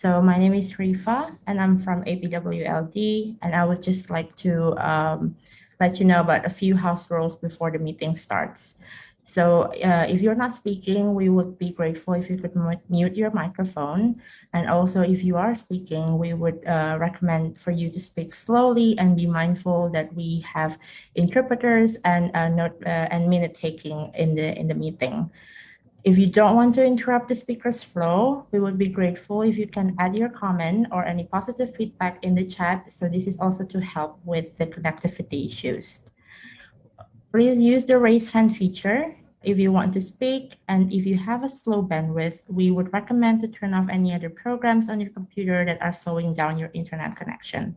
So my name is Rifa, and I'm from APWLD, and I would just like to let you know about a few house rules before the meeting starts. So if you're not speaking, we would be grateful if you could mute your microphone. And also, if you are speaking, we would recommend for you to speak slowly and be mindful that we have interpreters and note and minute taking in the meeting. If you don't want to interrupt the speaker's flow, we would be grateful if you can add your comment or any positive feedback in the chat. So this is also to help with the connectivity issues. Please use the raise hand feature if you want to speak. And if you have a slow bandwidth, we would recommend to turn off any other programs on your computer that are slowing down your internet connection.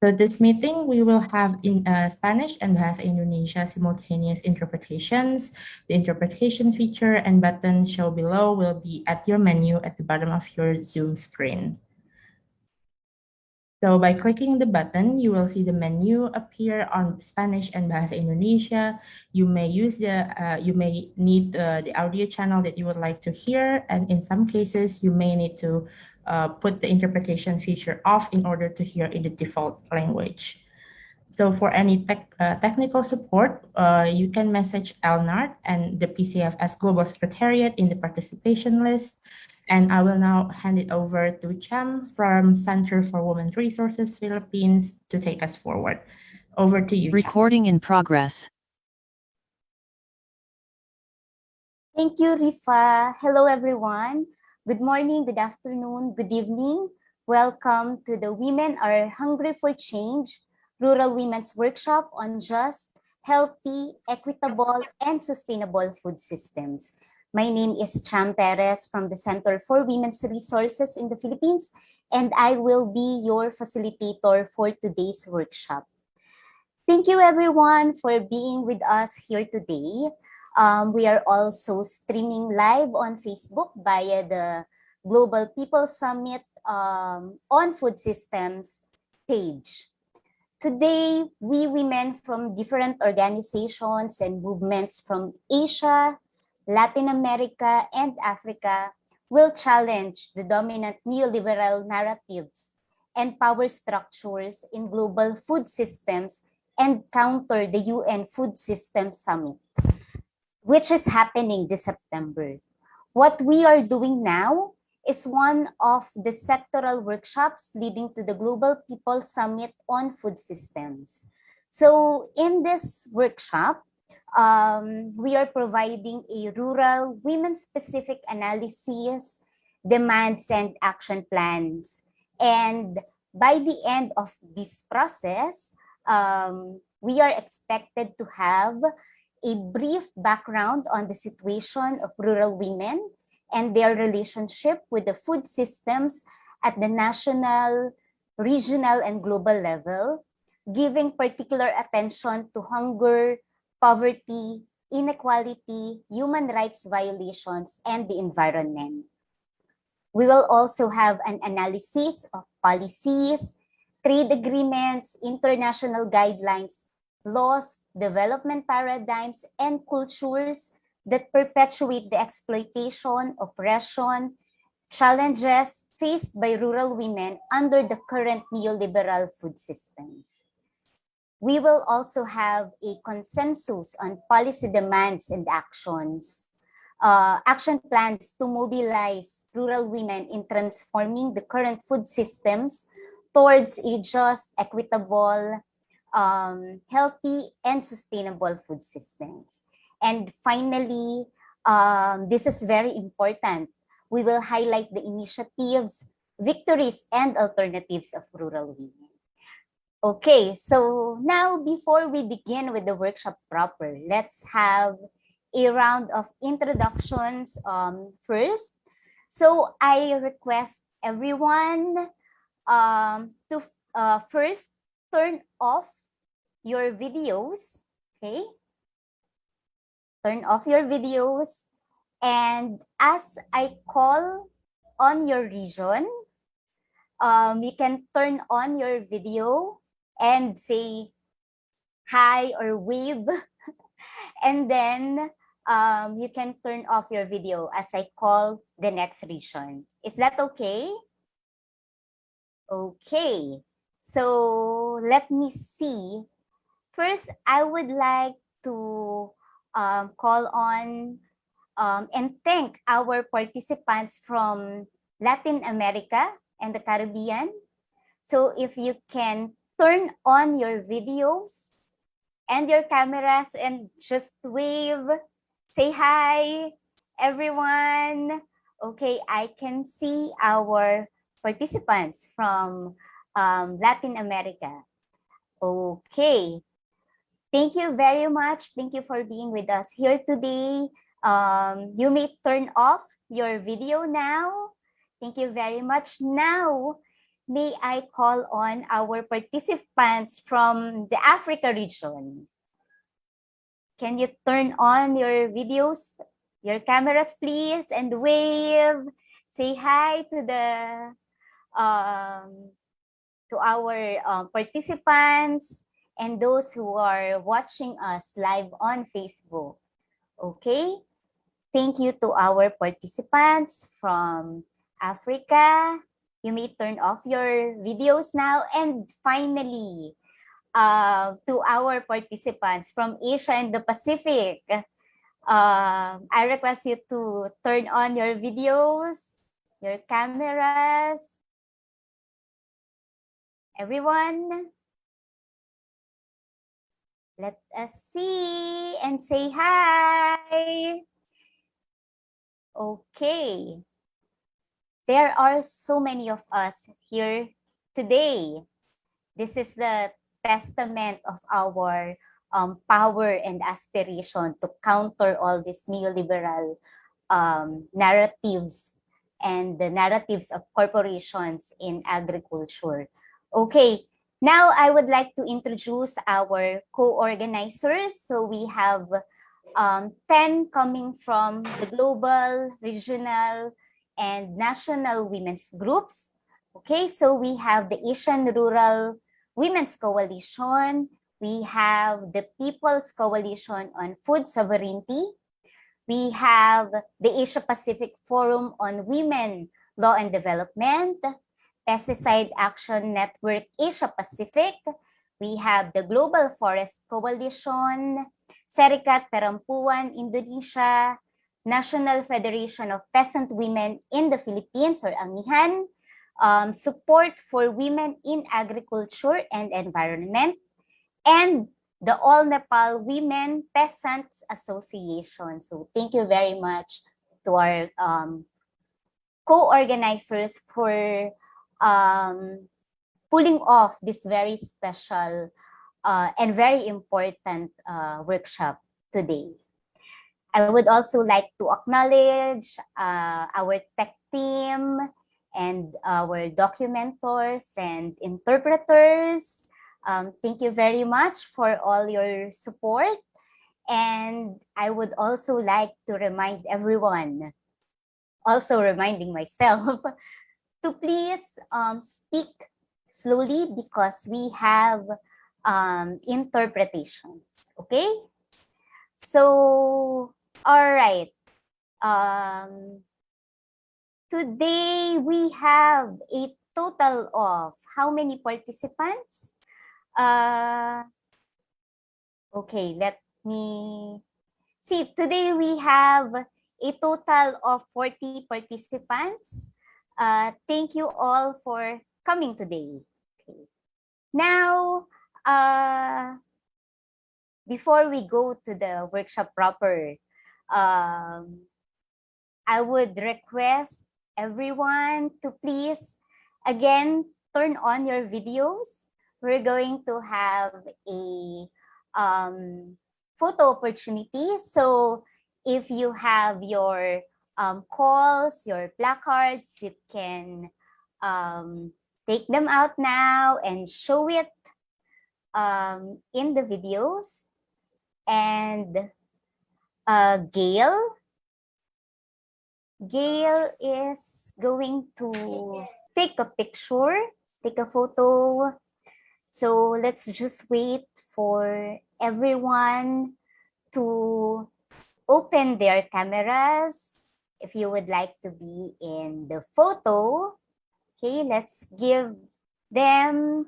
So this meeting, we will have in Spanish and Bahasa Indonesia simultaneous interpretations. The interpretation feature and button shown below will be at your menu at the bottom of your Zoom screen. So by clicking the button, you will see the menu appear on Spanish and Bahasa Indonesia. You may need the audio channel that you would like to hear, and in some cases, you may need to put the interpretation feature off in order to hear in the default language. So for any technical support, you can message Elnard and the PCFS Global Secretariat in the participation list. And I will now hand it over to Cham from Center for Women Resources Philippines to take us forward. Over to you, Cham. Recording in progress. Thank you, Rifa. Hello, everyone. Good morning, good afternoon, good evening. Welcome to the Women Are Hungry for Change Rural Women's Workshop on Just, Healthy, Equitable, and Sustainable Food Systems. My name is Cham Perez from the Center for Women's Resources in the Philippines, and I will be your facilitator for today's workshop. Thank you, everyone, for being with us here today. We are also streaming live on Facebook via the Global People Summit on Food Systems page. Today, we women from different organizations and movements from Asia, Latin America, and Africa will challenge the dominant neoliberal narratives and power structures in global food systems and counter the UN Food Systems Summit, which is happening this September. What we are doing now is one of the sectoral workshops leading to the Global People Summit on Food Systems. So in this workshop, we are providing a rural women-specific analysis, demands, and action plans. And by the end of this process, we are expected to have a brief background on the situation of rural women and their relationship with the food systems at the national, regional, and global level, giving particular attention to hunger, poverty, inequality, human rights violations, and the environment. We will also have an analysis of policies, trade agreements, international guidelines, laws, development paradigms, and cultures that perpetuate the exploitation, oppression, challenges faced by rural women under the current neoliberal food systems. We will also have a consensus on policy demands and actions, action plans to mobilize rural women in transforming the current food systems towards a just, equitable, healthy, and sustainable food systems. And finally, this is very important. We will highlight the initiatives, victories, and alternatives of rural women. Okay, so now before we begin with the workshop proper, let's have a round of introductions first. So I request everyone to first turn off your videos, okay? Turn off your videos, and as I call on your region, you can turn on your video and say hi or wave, and then you can turn off your video as I call the next region. Is that okay? Okay. So let me see. First, I would like to call on and thank our participants from Latin America and the Caribbean. So if you can turn on your videos and your cameras and just wave, say hi, everyone. Okay, I can see our participants from Latin America. Okay, thank you very much. Thank you for being with us here today. You may turn off your video now. Thank you very much. Now, may I call on our participants from the Africa region. Can you turn on your videos, your cameras, please, and wave? Say hi um, to our participants and those who are watching us live on Facebook. Okay? Thank you to our participants from Africa. You may turn off your videos now. And finally, to our participants from Asia and the Pacific, I request you to turn on your videos, your cameras. Everyone, let us see and say hi. Okay. There are so many of us here today. This is the testament of our power and aspiration to counter all these neoliberal narratives and the narratives of corporations in agriculture. Okay, now I would like to introduce our co-organizers. So we have 10 coming from the global, regional, and national women's groups. Okay, so we have the Asian Rural Women's Coalition. We have the People's Coalition on Food Sovereignty. We have the Asia Pacific Forum on Women, Law and Development, Pesticide Action Network Asia Pacific. We have the Global Forest Coalition, Serikat Perempuan Indonesia, National Federation of Peasant Women in the Philippines or AMIHAN, Support for Women in Agriculture and Environment, and the All Nepal Women Peasants Association. So thank you very much to our co-organizers for pulling off this very special and very important workshop today. I would also like to acknowledge our tech team and our documenters and interpreters. Thank you very much for all your support. And I would also like to remind everyone, also reminding myself, to please speak slowly because we have interpretations, okay? So, all right. Today we have a total of how many participants? Okay, let me see. Today we have a total of 40 participants. Thank you all for coming today. Okay. Now, before we go to the workshop proper, I would request everyone to please, again, turn on your videos. We're going to have a photo opportunity. So if you have your calls, your placards, you can take them out now and show it in the videos. And Gail is going to take a picture, take a photo. So let's just wait for everyone to open their cameras if you would like to be in the photo. Okay, let's give them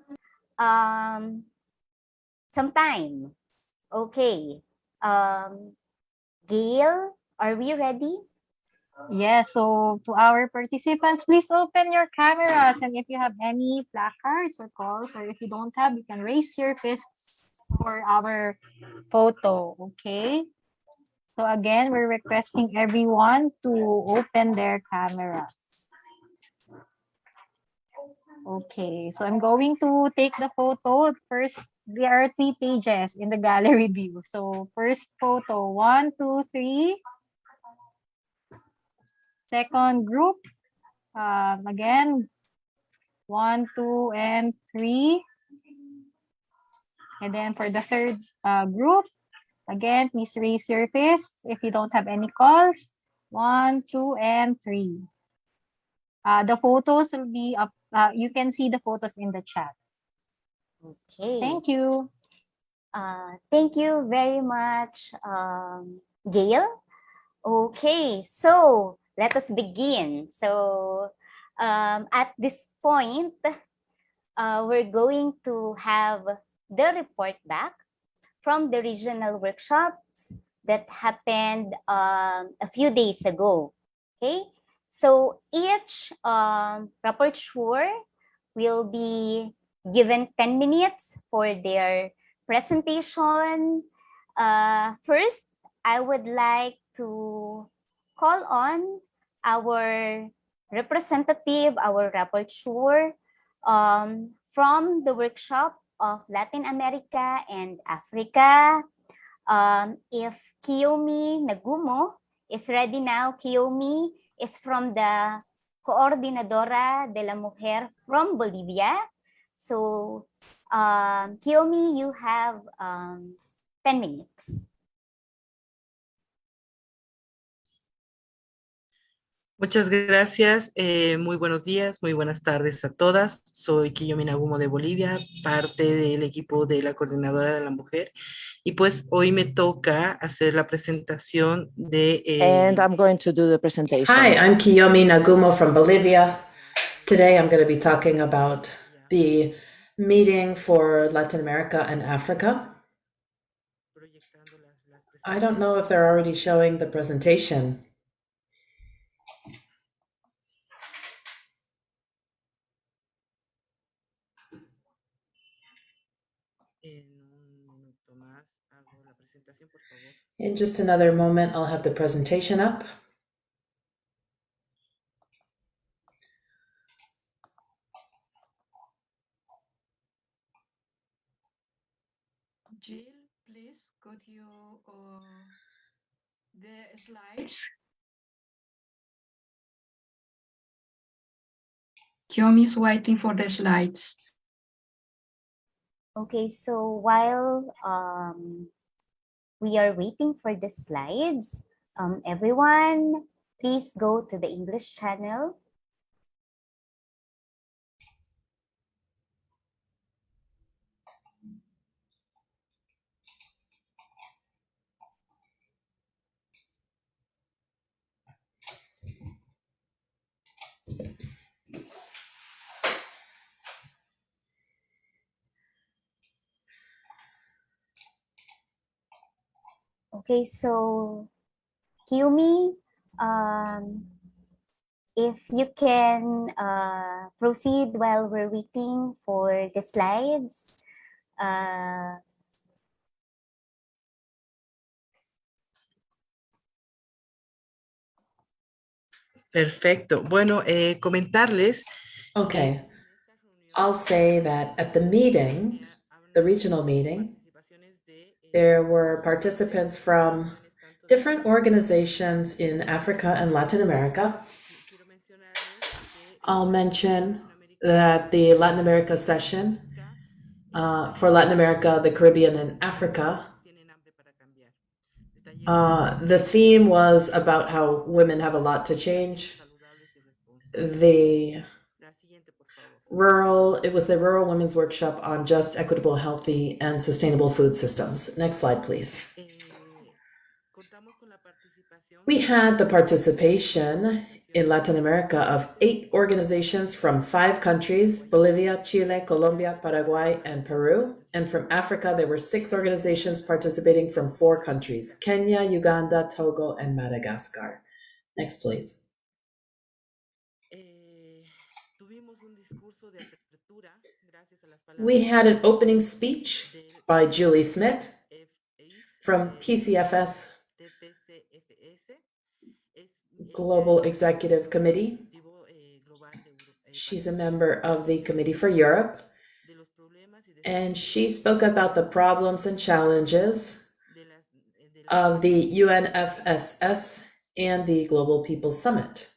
some time. Okay. Gail, are we ready? Yes, so to our participants, please open your cameras. And if you have any placards or calls, or if you don't have, you can raise your fists for our photo. Okay. So again, we're requesting everyone to open their cameras. Okay, so I'm going to take the photo. First, there are 3 pages in the gallery view. So first photo, 1, 2, 3. Second group, again, 1, 2, and 3. And then for the third group, again, please raise your fists if you don't have any calls. 1, 2, and 3. The photos will be up. You can see the photos in the chat. Okay. Thank you. Thank you very much, Gail. Okay, so let us begin. So at this point, we're going to have the report back from the regional workshops that happened a few days ago. Okay, so each rapporteur will be given 10 minutes for their presentation. First, I would like to call on our representative, our rapporteur from the workshop of Latin America and Africa. If Kiyomi Nagumo is ready now, Kiyomi is from the Coordinadora de la Mujer from Bolivia. So, Kiyomi, you have 10 minutes. Muchas gracias, muy buenos días, muy buenas tardes a todas. Soy Kiyomi Nagumo de Bolivia, parte del equipo de la Coordinadora de la Mujer. Y pues hoy me toca hacer la presentación de... And I'm going to do the presentation. Hi, I'm Kiyomi Nagumo from Bolivia. Today I'm going to be talking about the meeting for Latin America and Africa. I don't know if they're already showing the presentation. In just another moment, I'll have the presentation up. Jill, please, could you the slides? Kiyomi is waiting for the slides. Okay, so while we are waiting for the slides, everyone, please go to the English channel. Okay, so Kiyomi, if you can proceed while we're waiting for the slides. Perfecto. Bueno, comentarles. Okay, I'll say that at the meeting, the regional meeting, there were participants from different organizations in Africa and Latin America. I'll mention that the Latin America session for Latin America, the Caribbean, and Africa, the theme was about how women have a lot to change. It was the Rural Women's Workshop on Just, Equitable, Healthy, and Sustainable Food Systems. Next slide, please. We had the participation in Latin America of 8 organizations from 5 countries, Bolivia, Chile, Colombia, Paraguay, and Peru. And from Africa, there were 6 organizations participating from 4 countries, Kenya, Uganda, Togo, and Madagascar. Next, please. We had an opening speech by Julie Smith from PCFS Global Executive Committee. She's a member of the Committee for Europe, and she spoke about the problems and challenges of the UNFSS and the Global People's Summit.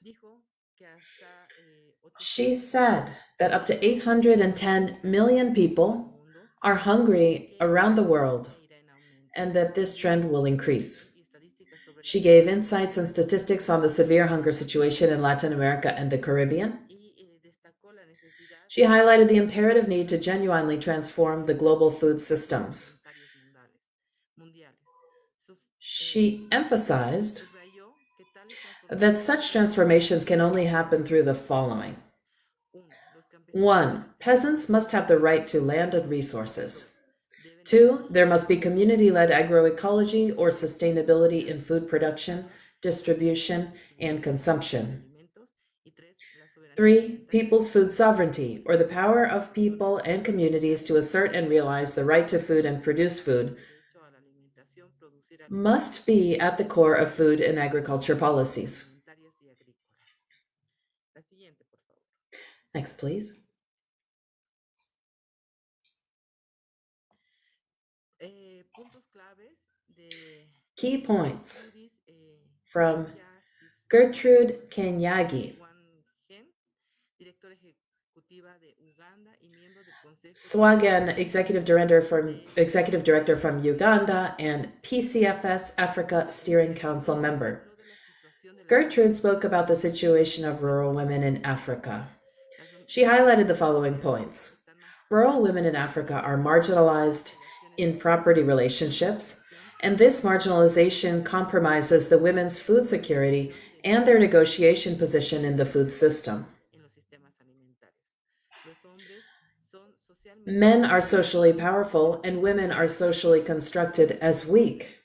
She said that up to 810 million people are hungry around the world, and that this trend will increase. She gave insights and statistics on the severe hunger situation in Latin America and the Caribbean. She highlighted the imperative need to genuinely transform the global food systems. She emphasized that such transformations can only happen through the following. 1. Peasants must have the right to land and resources. 2. There must be community-led agroecology or sustainability in food production, distribution, and consumption. 3. People's food sovereignty, or the power of people and communities to assert and realize the right to food and produce food, must be at the core of food and agriculture policies. Next, please. Key points from Gertrude Kenyagi, Swagan, Executive Director from Uganda, and PCFS Africa Steering Council member. Gertrude spoke about the situation of rural women in Africa. She highlighted the following points. Rural women in Africa are marginalized in property relationships, and this marginalization compromises the women's food security and their negotiation position in the food system. Men are socially powerful, and women are socially constructed as weak.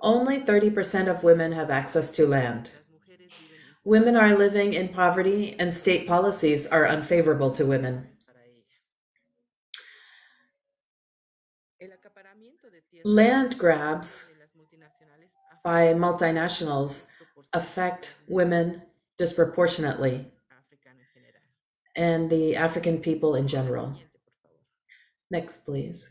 Only 30% of women have access to land. Women are living in poverty, and state policies are unfavorable to women. Land grabs by multinationals affect women disproportionately and the African people in general. Next, please.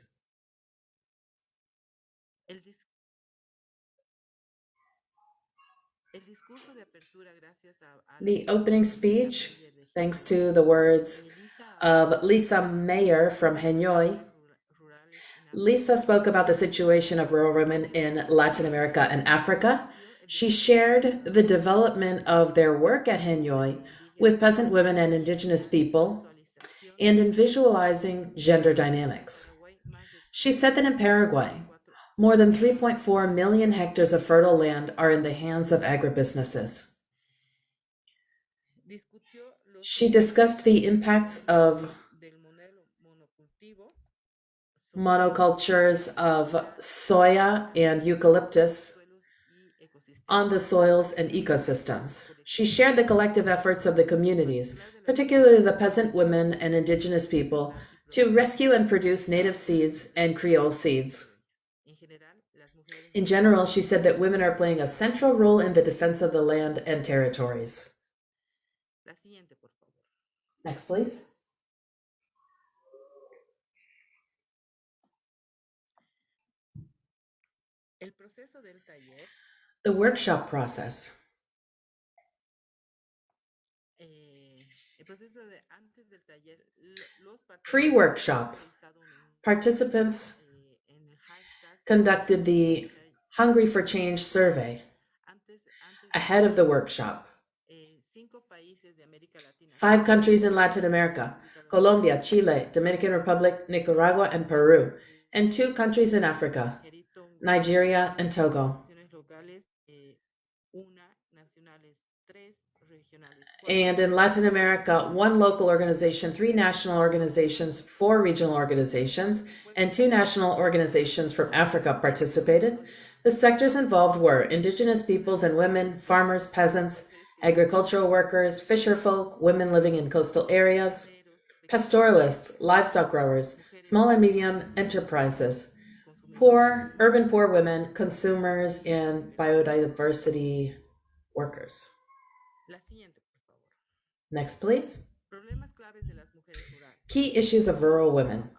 The opening speech, thanks to the words of Lisa Mayer from Hanoi. Lisa spoke about the situation of rural women in Latin America and Africa. She shared the development of their work at Hanoi with peasant women and indigenous people, and in visualizing gender dynamics. She said that in Paraguay, more than 3.4 million hectares of fertile land are in the hands of agribusinesses. She discussed the impacts of monocultures of soya and eucalyptus on the soils and ecosystems. She shared the collective efforts of the communities, particularly the peasant women and indigenous people, to rescue and produce native seeds and Creole seeds. In general, she said that women are playing a central role in the defense of the land and territories. Next, please. The workshop process. Pre-workshop, participants conducted the Hungry for Change survey ahead of the workshop. 5 countries in Latin America, Colombia, Chile, Dominican Republic, Nicaragua, and Peru, and 2 countries in Africa, Nigeria, and Togo. And in Latin America, 1 local organization, 3 national organizations, 4 regional organizations, and 2 national organizations from Africa participated. The sectors involved were indigenous peoples and women, farmers, peasants, agricultural workers, fisherfolk, women living in coastal areas, pastoralists, livestock growers, small and medium enterprises, urban poor women, consumers, and biodiversity workers. Next, please. Key issues of rural women.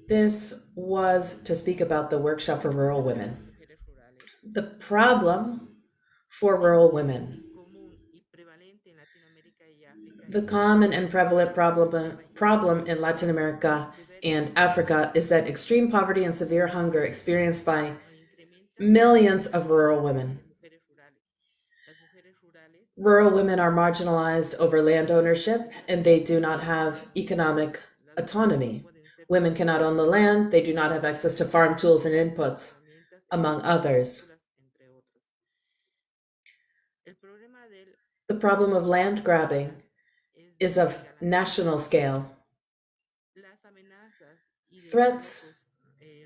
This was to speak about the workshop for rural women. The problem for rural women. The common and prevalent problem in Latin America and Africa is that extreme poverty and severe hunger experienced by millions of rural women. Rural women are marginalized over land ownership, and they do not have economic autonomy. Women cannot own the land, they do not have access to farm tools and inputs, among others. The problem of land grabbing is of national scale. Threats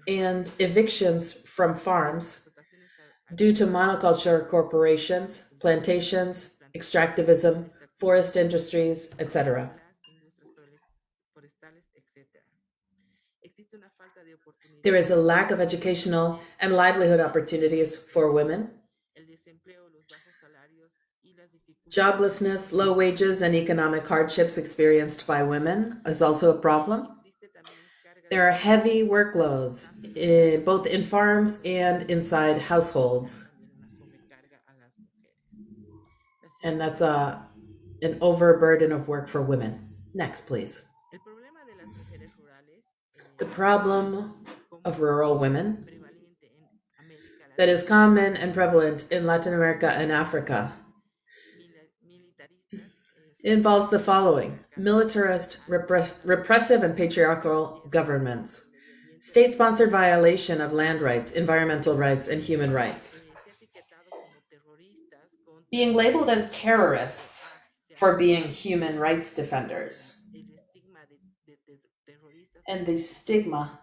and evictions from farms due to monoculture corporations, plantations, extractivism, forest industries, etc. There is a lack of educational and livelihood opportunities for women. Joblessness, low wages, and economic hardships experienced by women is also a problem. There are heavy workloads, both in farms and inside households. And that's an overburden of work for women. Next, please. The problem of rural women that is common and prevalent in Latin America and Africa. It involves the following: militarist, repressive, and patriarchal governments, state-sponsored violation of land rights, environmental rights, and human rights. Being labeled as terrorists for being human rights defenders. And the stigma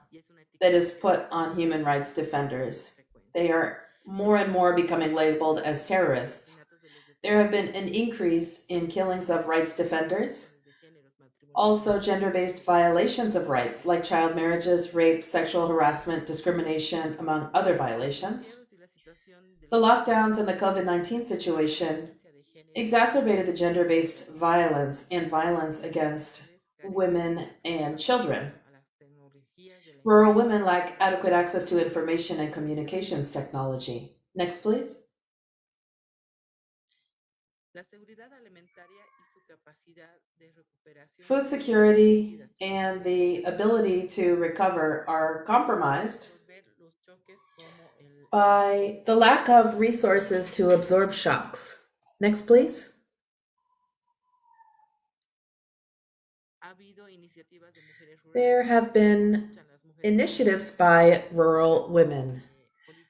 that is put on human rights defenders. They are more and more becoming labeled as terrorists. There have been an increase in killings of rights defenders, also gender-based violations of rights like child marriages, rape, sexual harassment, discrimination, among other violations. The lockdowns and the COVID-19 situation exacerbated the gender-based violence and violence against women and children. Rural women lack adequate access to information and communications technology. Next, please. Food security and the ability to recover are compromised by the lack of resources to absorb shocks. Next, please. There have been initiatives by rural women.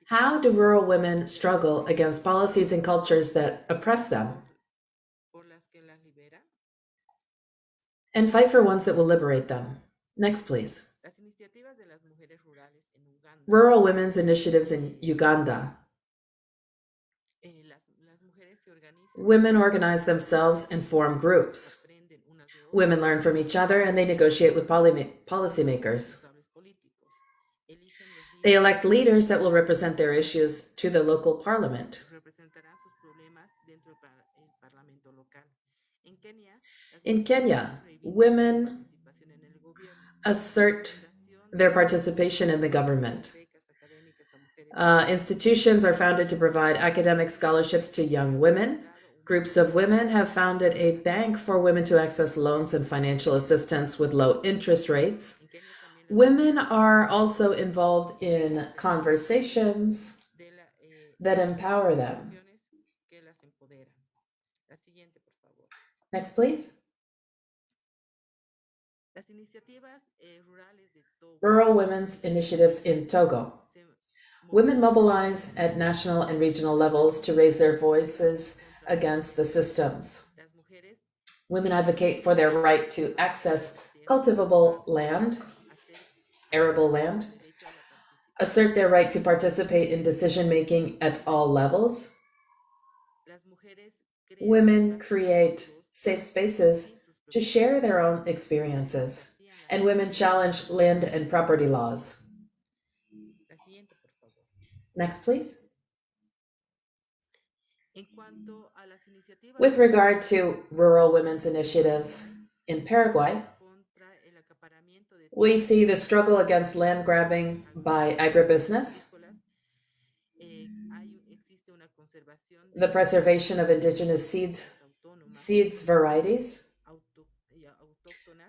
How do rural women struggle against policies and cultures that oppress them? And fight for ones that will liberate them. Next, please. Rural women's initiatives in Uganda. Women organize themselves and form groups. Women learn from each other and they negotiate with policymakers. They elect leaders that will represent their issues to the local parliament. In Kenya, women assert their participation in the government. Institutions are founded to provide academic scholarships to young women. Groups of women have founded a bank for women to access loans and financial assistance with low interest rates. Women are also involved in conversations that empower them. Next, please. rural women's initiatives in Togo. Women mobilize at national and regional levels to raise their voices against the systems. Women advocate for their right to access cultivable land, arable land, assert their right to participate in decision-making at all levels. Women create safe spaces to share their own experiences, and women challenge land and property laws. Next, please. With regard to rural women's initiatives in Paraguay, we see the struggle against land grabbing by agribusiness, the preservation of indigenous seeds varieties.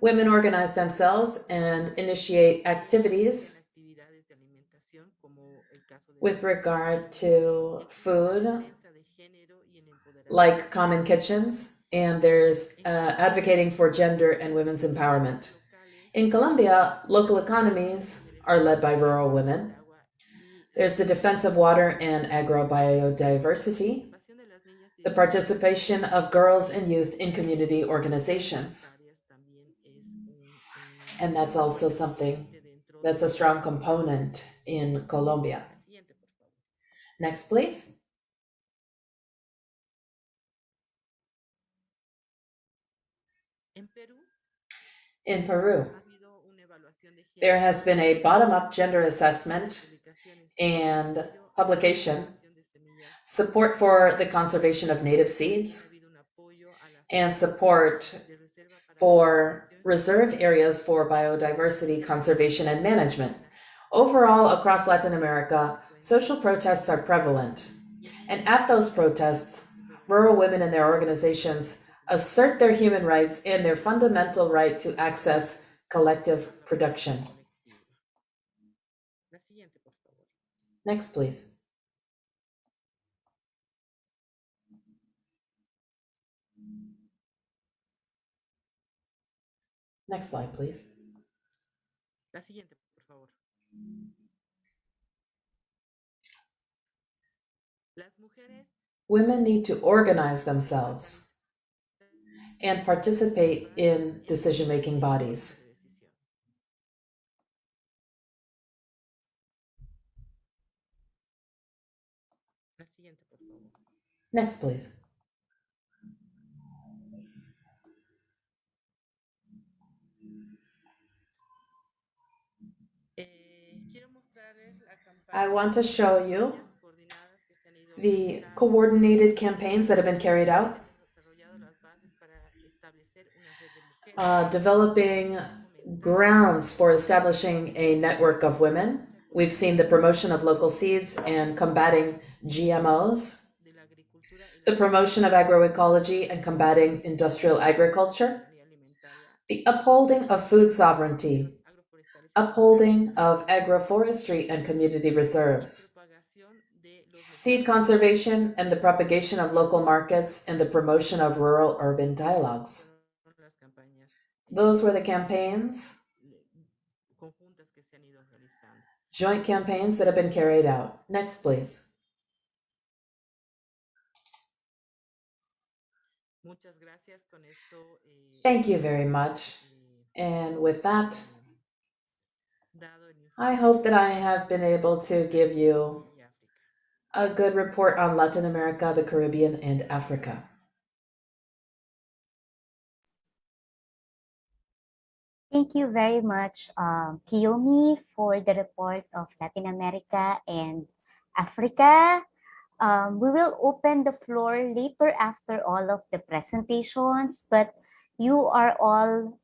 Women organize themselves and initiate activities with regard to food, like common kitchens, and there's advocating for gender and women's empowerment. In Colombia, local economies are led by rural women. There's the defense of water and agrobiodiversity, the participation of girls and youth in community organizations. And that's also something that's a strong component in Colombia. Next, please. In Peru, there has been a bottom-up gender assessment and publication, support for the conservation of native seeds, and support for reserve areas for biodiversity conservation and management. Overall, across Latin America, social protests are prevalent. And at those protests, rural women and their organizations assert their human rights and their fundamental right to access collective production. Next, please. Next slide, please. Women need to organize themselves and participate in decision-making bodies. Next, please. I want to show you the coordinated campaigns that have been carried out, developing grounds for establishing a network of women. We've seen the promotion of local seeds and combating GMOs, the promotion of agroecology and combating industrial agriculture, the upholding of food sovereignty, upholding of agroforestry and community reserves, seed conservation and the propagation of local markets and the promotion of rural-urban dialogues. Those were the campaigns, joint campaigns that have been carried out. Next, please. Thank you very much. And with that, I hope that I have been able to give you a good report on Latin America, the Caribbean, and Africa. Thank you very much, Kiyomi, for the report of Latin America and Africa. We will open the floor later after all of the presentations, but you are all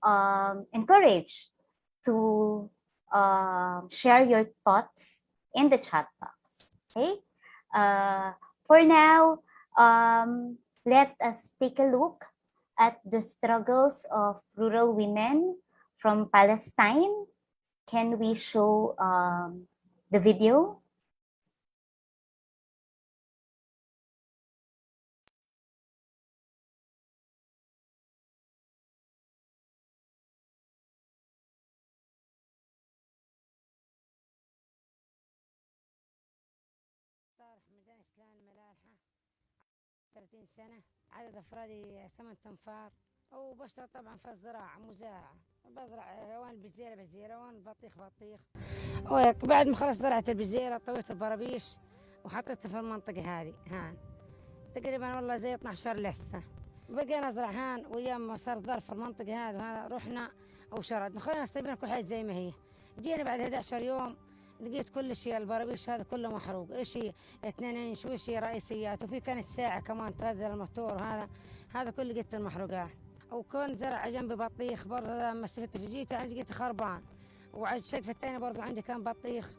encouraged to share your thoughts in the chat box. Okay. For now, let us take a look at the struggles of rural women from Palestine. Can we show the video? 30 سنة. عدد أفرادي 8 أنفار، وبشتغل طبعا في الزراعة مزارعة، بزرع وان بزيرة بزيرة وان بطيخ بطيخ. وبعد ما خلص زرعت البزيرة طويت البرابيش وحطيتها في المنطقة هذه هان تقريبا والله زي 12 لفة. بقينا نزرع هان، ويوم ما صار ظرف في المنطقة هذه رحنا وشرد خلينا سايبين كل حاجة زي ما هي. جينا بعد 11 يوم لقيت كل شيء البرابيش هذا كله محروق، ايش هي 2 انش وايش هي رئيسيات، وفي كانت ساعة كمان تغذي الموتور، هذا كله لقيت المحروقات. وكنت زرع جنبي بطيخ برضه لما استفدت جيت لقيت خربان، وعلى الشقف الثاني برضه عندي كان بطيخ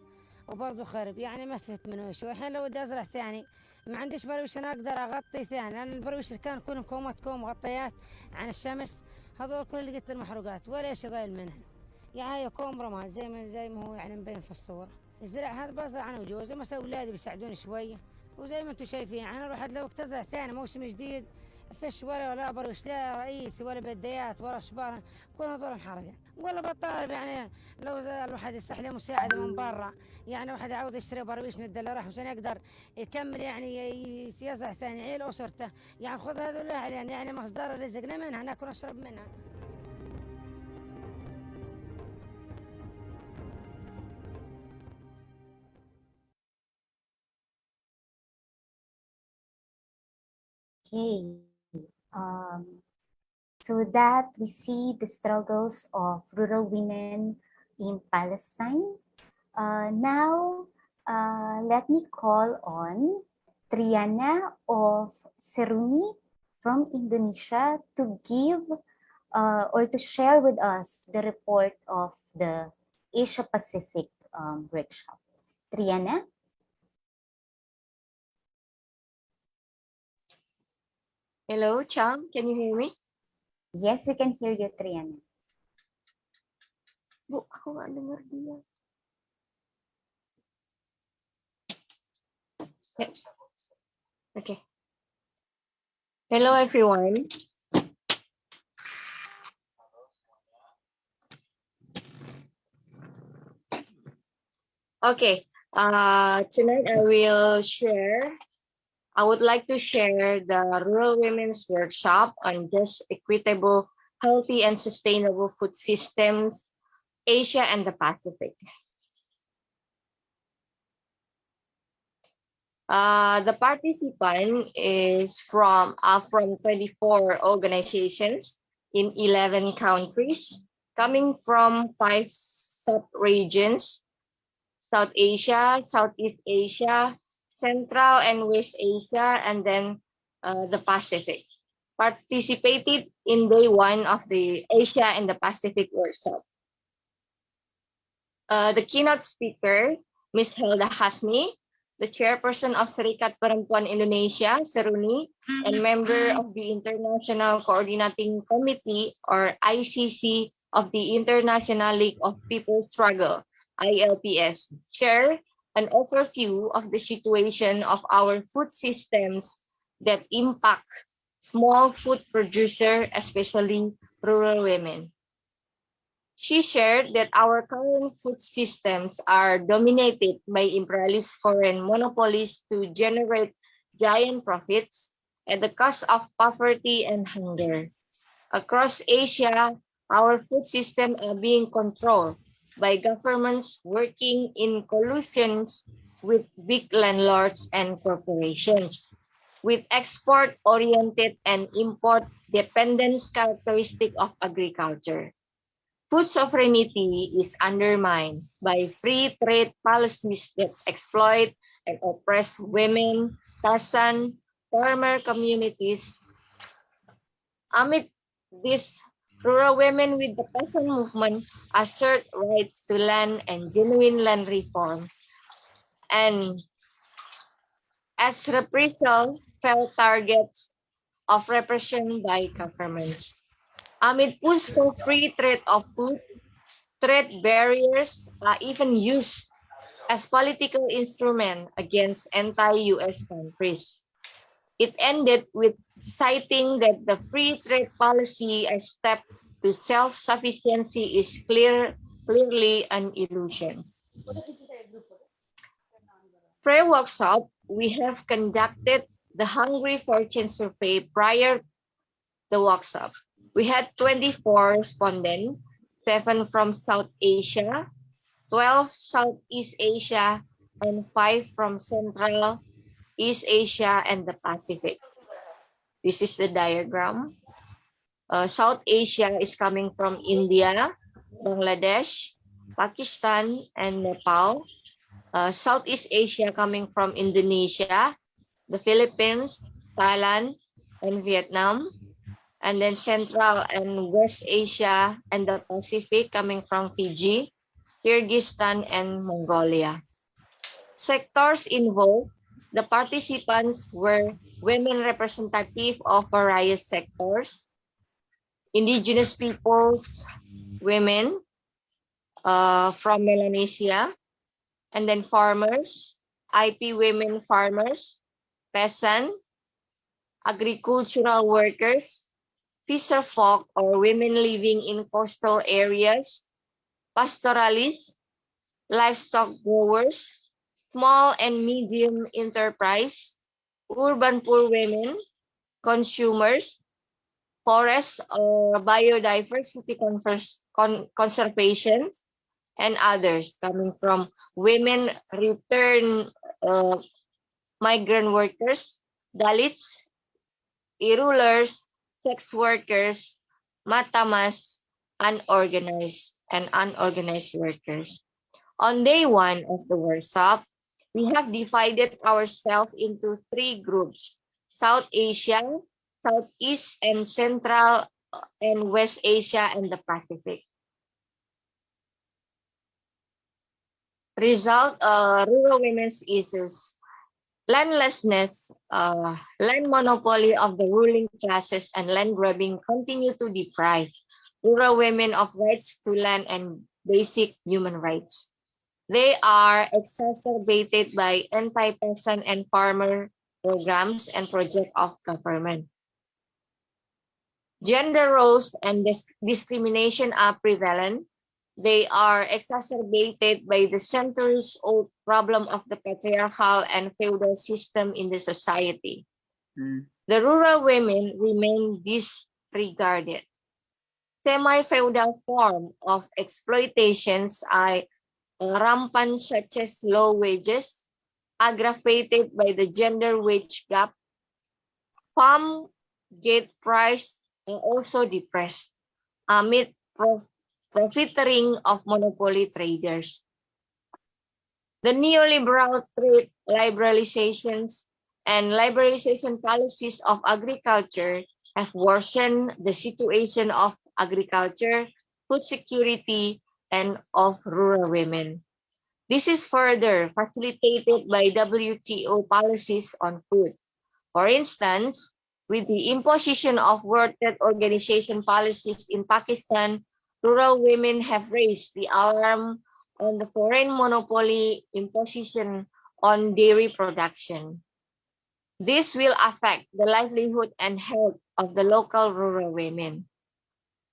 وبرضه خرب، يعني ما استفدت منه شيء. والحين لو بدي ازرع ثاني ما عنديش برويش انا اقدر اغطي ثاني، لان البرويش اللي كان كلهم كوم مغطيات عن الشمس، هذول كل لقيت المحروقات ولا شيء ضايل منهن. يعني هي كوم رماد زي ما هو يعني مبين في الصورة. الزرع هذا بزرع انا وجوزي، مثلا اولادي بيساعدوني شوية، وزي ما انتم شايفين انا الواحد لو تزرع ثاني موسم جديد فيش ولا برويش لا رئيسي ولا بديات ولا شبارة، كل هذول انحرقوا. ولا بطالب يعني لو الواحد يصح له مساعدة من برا، يعني واحد يعود يشتري برويش ندل راح عشان يقدر يكمل يعني يزرع ثاني عيل أسرته، يعني خذ هذول يعني مصدر رزقنا منها ناكل نشرب منها. Okay. Um, so that we see the struggles of rural women in Palestine. Now, let me call on Triana of Seruni from Indonesia to give or to share with us the report of the Asia Pacific workshop. Triana? Hello, Chang. Can you hear me? Yes, we can hear you, Triana. Bu, ako nga denger dia. Okay. Hello, everyone. Okay. Tonight I would like to share the Rural Women's Workshop on just equitable, healthy, and sustainable food systems, Asia and the Pacific. The participant is from 24 organizations in 11 countries, coming from 5 sub-regions: South Asia, Southeast Asia, Central and West Asia, and then the Pacific. Participated in day 1 of the Asia and the Pacific workshop. The keynote speaker, Ms. Hilda Hasmi, the chairperson of Serikat Perempuan Indonesia, Seruni, and member of the International Coordinating Committee, or ICC, of the International League of People's Struggle, ILPS, share an overview of the situation of our food systems that impact small food producers, especially rural women. She shared that our current food systems are dominated by imperialist foreign monopolies to generate giant profits at the cost of poverty and hunger. Across Asia, our food systems are being controlled by governments working in collusion with big landlords and corporations, with export-oriented and import-dependence characteristic of agriculture. Food sovereignty is undermined by free trade policies that exploit and oppress women, peasant, farmer communities. Amid this, rural women with the peasant movement assert rights to land and genuine land reform, and as reprisal, fell targets of repression by governments. Amid push for free trade of food, trade barriers are even used as political instrument against anti-US countries. It ended with citing that the free trade policy as step to self-sufficiency is clearly an illusion. Pre-workshop, we have conducted the Hungry Fortune survey prior to the workshop. We had 24 respondents, 7 from South Asia, 12 Southeast Asia, and 5 from Central East Asia and the Pacific. This is the diagram. South Asia is coming from India, Bangladesh, Pakistan, and Nepal. Southeast Asia coming from Indonesia, the Philippines, Thailand, and Vietnam. And then Central and West Asia and the Pacific coming from Fiji, Kyrgyzstan, and Mongolia. Sectors involved, the participants were women representative of various sectors, indigenous peoples, women from Melanesia, and then farmers, IP women farmers, peasant, agricultural workers, fisher folk or women living in coastal areas, pastoralists, livestock growers, small and medium enterprise, urban poor women, consumers, forest or biodiversity conservation, and others coming from women return migrant workers, Dalits, irulers, sex workers, matamas, unorganized workers. On day 1 of the workshop, we have divided ourselves into 3 groups: South Asia, Southeast and Central and West Asia and the Pacific. Result, rural women's issues. Landlessness, land monopoly of the ruling classes and land grabbing continue to deprive rural women of rights to land and basic human rights. They are exacerbated by anti-peasant and farmer programs and projects of government. Gender roles and discrimination are prevalent. They are exacerbated by the centuries-old problem of the patriarchal and feudal system in the society. The rural women remain disregarded. Semi-feudal form of exploitations are rampant, such as low wages, aggravated by the gender wage gap. Farm gate price are also depressed amid profiteering of monopoly traders. The neoliberal trade liberalizations and liberalization policies of agriculture have worsened the situation of agriculture, food security, and of rural women. This is further facilitated by WTO policies on food. For instance, with the imposition of World Trade Organization policies in Pakistan, rural women have raised the alarm on the foreign monopoly imposition on dairy production. This will affect the livelihood and health of the local rural women.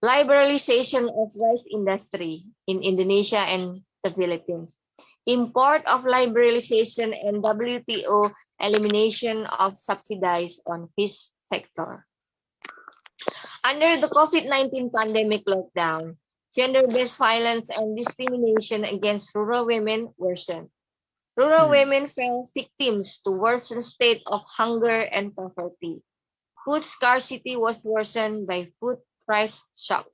Liberalization of rice industry in Indonesia and the Philippines. Import of liberalization and WTO elimination of subsidies on fish sector. Under the COVID-19 pandemic lockdown, gender-based violence and discrimination against rural women worsened. Rural women fell victims to worsened state of hunger and poverty. Food scarcity was worsened by food price shock.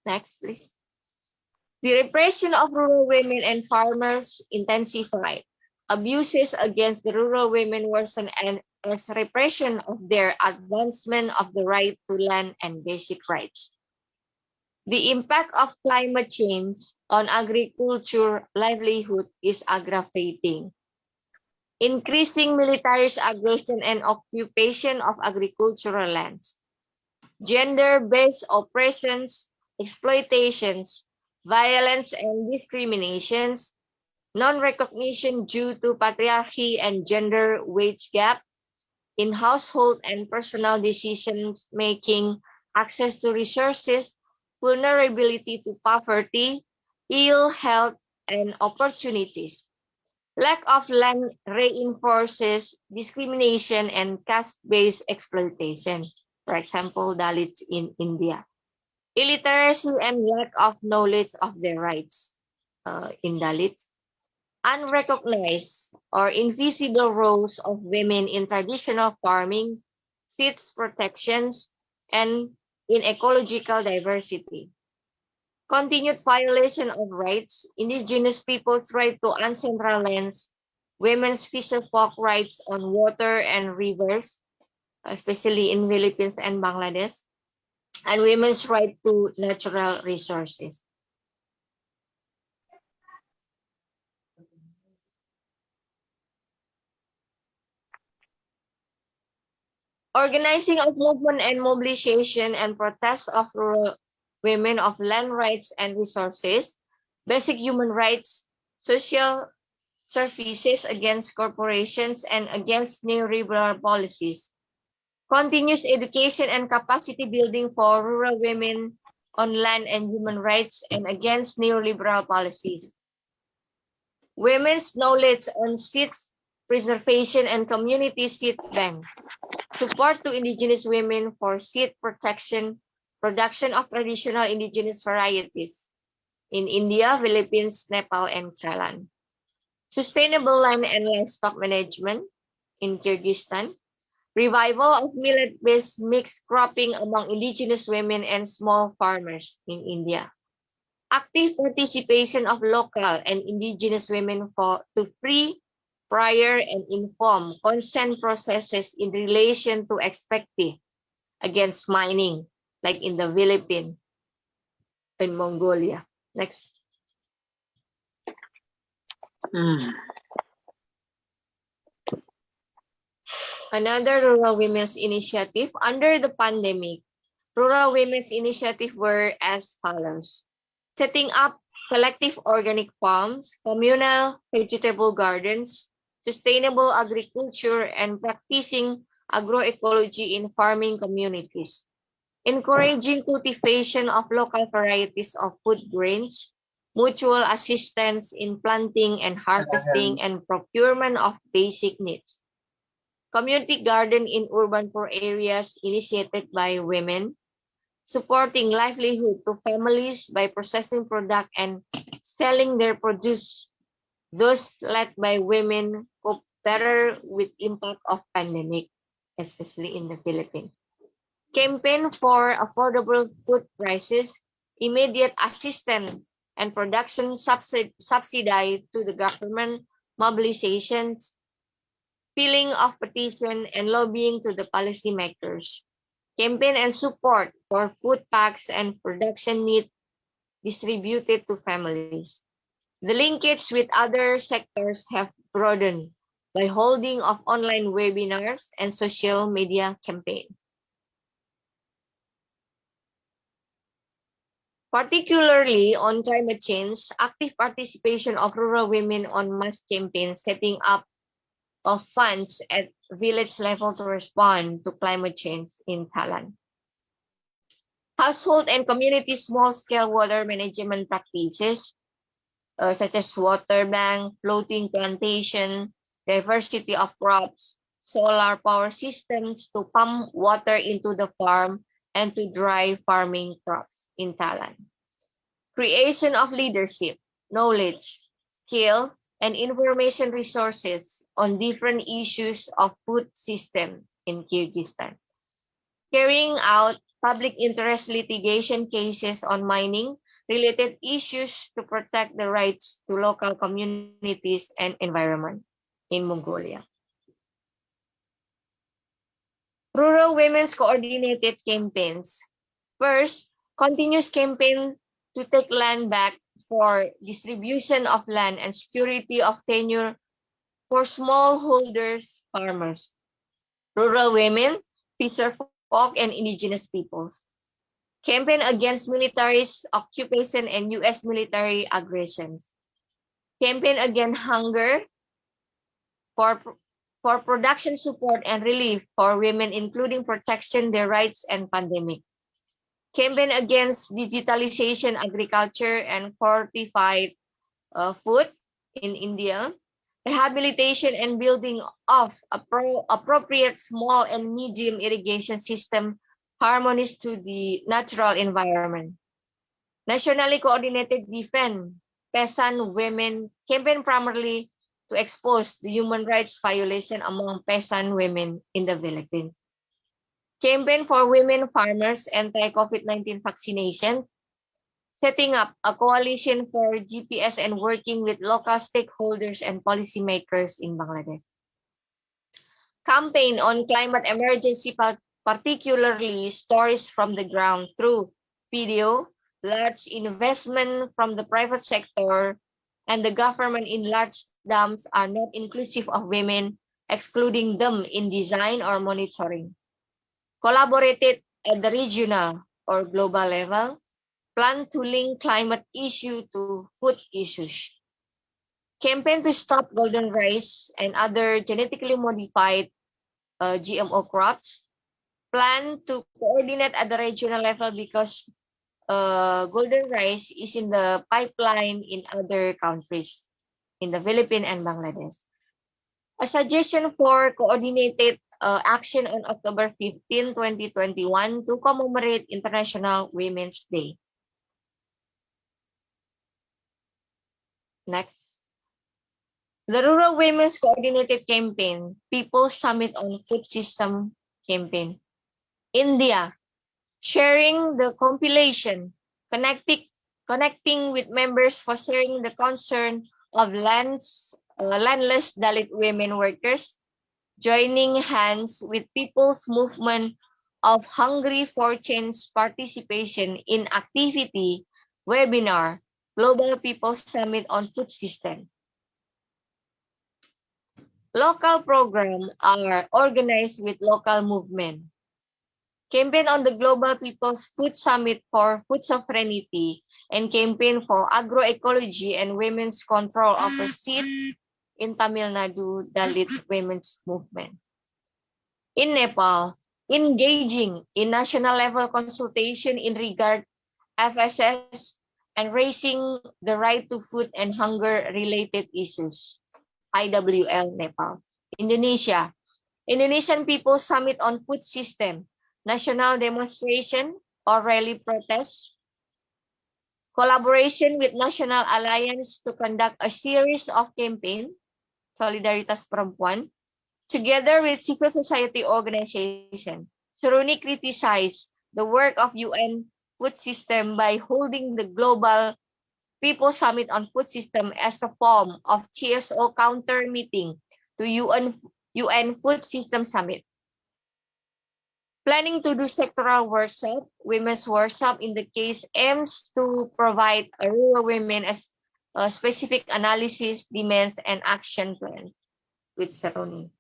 Next, please. The repression of rural women and farmers intensified. Abuses against the rural women worsened and as repression of their advancement of the right to land and basic rights. The impact of climate change on agriculture livelihood is aggravating. Increasing military aggression and occupation of agricultural lands. Gender-based oppressions, exploitations, violence and discriminations, non-recognition due to patriarchy and gender wage gap in household and personal decision-making, access to resources, vulnerability to poverty, ill health, and opportunities. Lack of land reinforces discrimination and caste-based exploitation. For example, Dalits in India. Illiteracy and lack of knowledge of their rights in Dalits. Unrecognized or invisible roles of women in traditional farming, seeds protections, and in ecological diversity. Continued violation of rights, indigenous people's right to ancestral lands, women's fisherfolk rights on water and rivers, especially in Philippines and Bangladesh, and women's right to natural resources. Organizing of movement and mobilization and protest of rural women of land rights and resources, basic human rights, social services against corporations and against neoliberal policies. Continuous education and capacity building for rural women on land and human rights and against neoliberal policies. Women's knowledge on seeds preservation and community seeds bank. Support to indigenous women for seed protection, production of traditional indigenous varieties in India, Philippines, Nepal, and Thailand. Sustainable land and livestock management in Kyrgyzstan. Revival of millet-based mixed cropping among indigenous women and small farmers in India. Active participation of local and indigenous women to free, prior, and informed consent processes in relation to expecting against mining, like in the Philippines and Mongolia. Next. Another rural women's initiative under the pandemic. Rural women's initiative were as follows. Setting up collective organic farms, communal vegetable gardens, sustainable agriculture, and practicing agroecology in farming communities. Encouraging cultivation of local varieties of food grains, mutual assistance in planting and harvesting, and procurement of basic needs. Community garden in urban poor areas initiated by women, supporting livelihood to families by processing product and selling their produce. Those led by women cope better with impact of pandemic, especially in the Philippines. Campaign for affordable food prices, immediate assistance and production subsidy to the government, mobilizations, filling of petition, and lobbying to the policymakers. Campaign and support for food packs and production meat distributed to families. The linkage with other sectors have broadened by holding of online webinars and social media campaign. Particularly on climate change, active participation of rural women on mass campaigns, setting up of funds at village level to respond to climate change in Thailand. Household and community small-scale water management practices, such as water bank, floating plantation, diversity of crops, solar power systems to pump water into the farm and to dry farming crops in Thailand. Creation of leadership, knowledge, skill, and information resources on different issues of food system in Kyrgyzstan. Carrying out public interest litigation cases on mining related issues to protect the rights to local communities and environment in Mongolia. Rural women's coordinated campaigns. First, continuous campaign to take land back for distribution of land and security of tenure for smallholders farmers, rural women, fisher folk, and indigenous peoples. Campaign against militarist occupation and U.S. military aggressions. Campaign against hunger for production support and relief for women, including protection their rights and pandemic. Campaign against digitalization, agriculture, and fortified food in India. rehabilitation and building of appropriate small and medium irrigation system harmonious to the natural environment. Nationally coordinated defend peasant women campaign primarily to expose the human rights violation among peasant women in the Philippines. Campaign for women farmers anti-COVID-19 vaccination, setting up a coalition for GPS and working with local stakeholders and policymakers in Bangladesh. Campaign on climate emergency, particularly stories from the ground through video, large investment from the private sector, and the government in large dams are not inclusive of women, excluding them in design or monitoring. Collaborated at the regional or global level, plan to link climate issue to food issues. Campaign to stop golden rice and other genetically modified GMO crops. Plan to coordinate at the regional level because golden rice is in the pipeline in other countries, in the Philippines and Bangladesh. A suggestion for coordinated action on October 15, 2021 to commemorate International Women's Day. Next. The Rural Women's Coordinated Campaign, People's Summit on Food System Campaign. India, sharing the compilation, connecting with members fostering the concern of landless Dalit women workers, joining hands with People's Movement of Hungry for Change participation in activity, webinar, Global People's Summit on Food System. Local programs are organized with local movement. Campaign on the Global People's Food Summit for Food Sovereignty and campaign for agroecology and women's control of seeds in Tamil Nadu Dalit Women's Movement. In Nepal, engaging in national level consultation in regard FSS and raising the right to food and hunger related issues. IWL Nepal. Indonesia, Indonesian People's Summit on Food System, national demonstration or rally protest, collaboration with National Alliance to conduct a series of campaign, Solidaritas Perempuan, together with civil society organization. Seruni criticized the work of UN food system by holding the Global People's Summit on Food System as a form of TSO counter meeting to UN Food System Summit. Planning to do sectoral workshop, women's workshop in the case aims to provide rural women as a specific analysis, demands, and action plan with Seruni.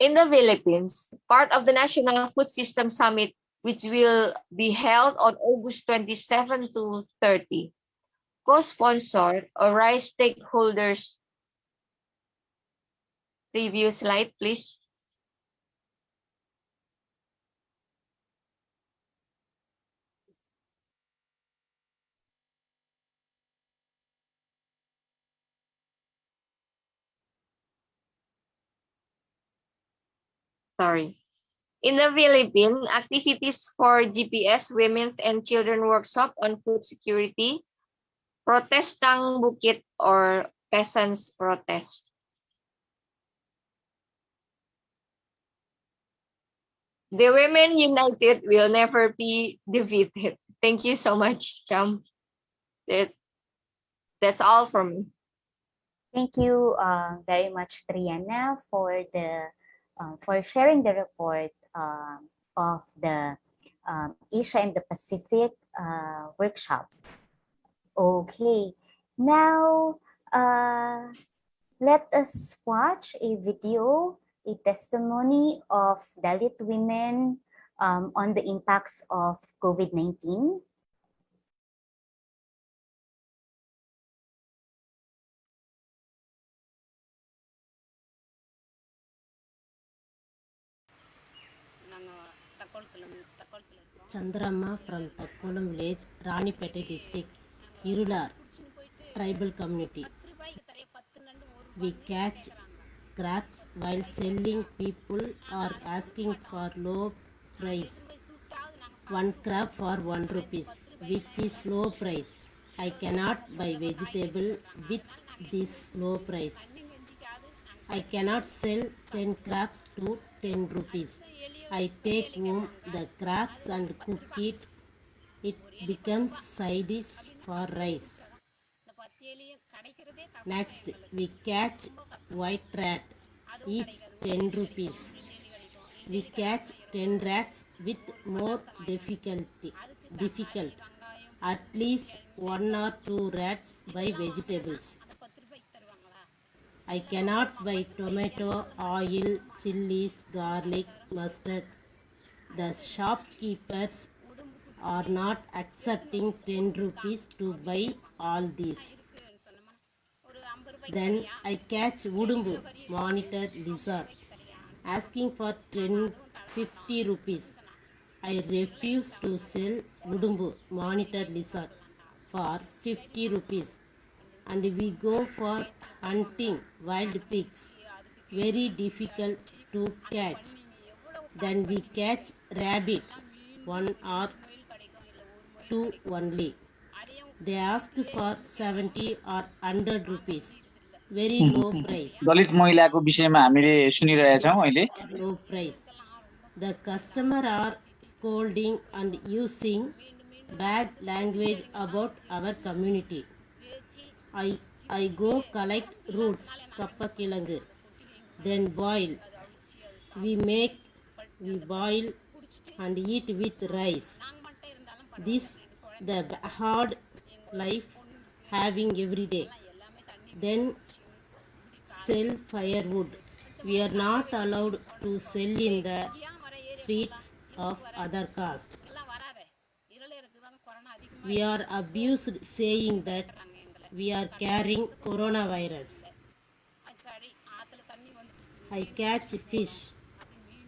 In the Philippines, part of the National Food System Summit, which will be held on August 27 to 30. Co-sponsored or rice stakeholders. Preview slide, please. Sorry. In the Philippines, activities for GPS, women's and children workshop on food security, Protestang Bukit or Peasants Protest. The women united will never be defeated. Thank you so much, Cham. That's all from me. Thank you very much, Triana, for sharing the report of the Asia and the Pacific workshop. Okay, now let us watch a video, a testimony of Dalit women on the impacts of COVID-19. Chandrama from Takkolam village, Ranipete district, Irular tribal community. we catch crabs while selling. People are asking for low price. One crab for 1 rupees, which is low price. I cannot buy vegetable with this low price. I cannot sell 10 crabs to 10 rupees. I take home the crabs and cook it. It becomes side dish for rice. Next, we catch white rat, each 10 rupees. We catch 10 rats with more difficult. At least 1 or 2 rats buy vegetables. I cannot buy tomato, oil, chilies, garlic, mustard. The shopkeepers are not accepting 10 rupees to buy all these. Then I catch Udumbu, monitor lizard, asking for 50 rupees. I refuse to sell Udumbu, monitor lizard, for 50 rupees. And we go for hunting wild pigs. Very difficult to catch. Then we catch rabbit, 1 or 2 only. They ask for 70 or 100 rupees. Very low price. दलित महिलाको विषयमा हामीले सुनिरहेछौँ अहिले। Low price. The customer are scolding and using bad language about our community. I go collect roots, kappakilangu, then boil. We boil and eat with rice. This the hard life having every day. Then sell firewood. We are not allowed to sell in the streets of other caste. We are abused saying that we are carrying coronavirus. I catch fish,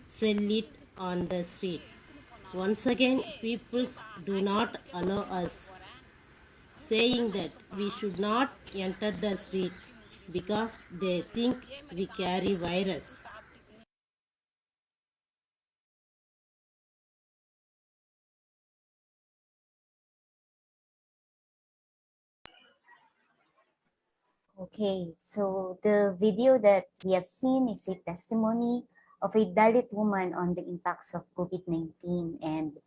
sell it on the street. Once again, people do not allow us, saying that we should not enter the street because they think we carry virus. Okay, so the video that we have seen is a testimony of a Dalit woman on the impacts of COVID-19, and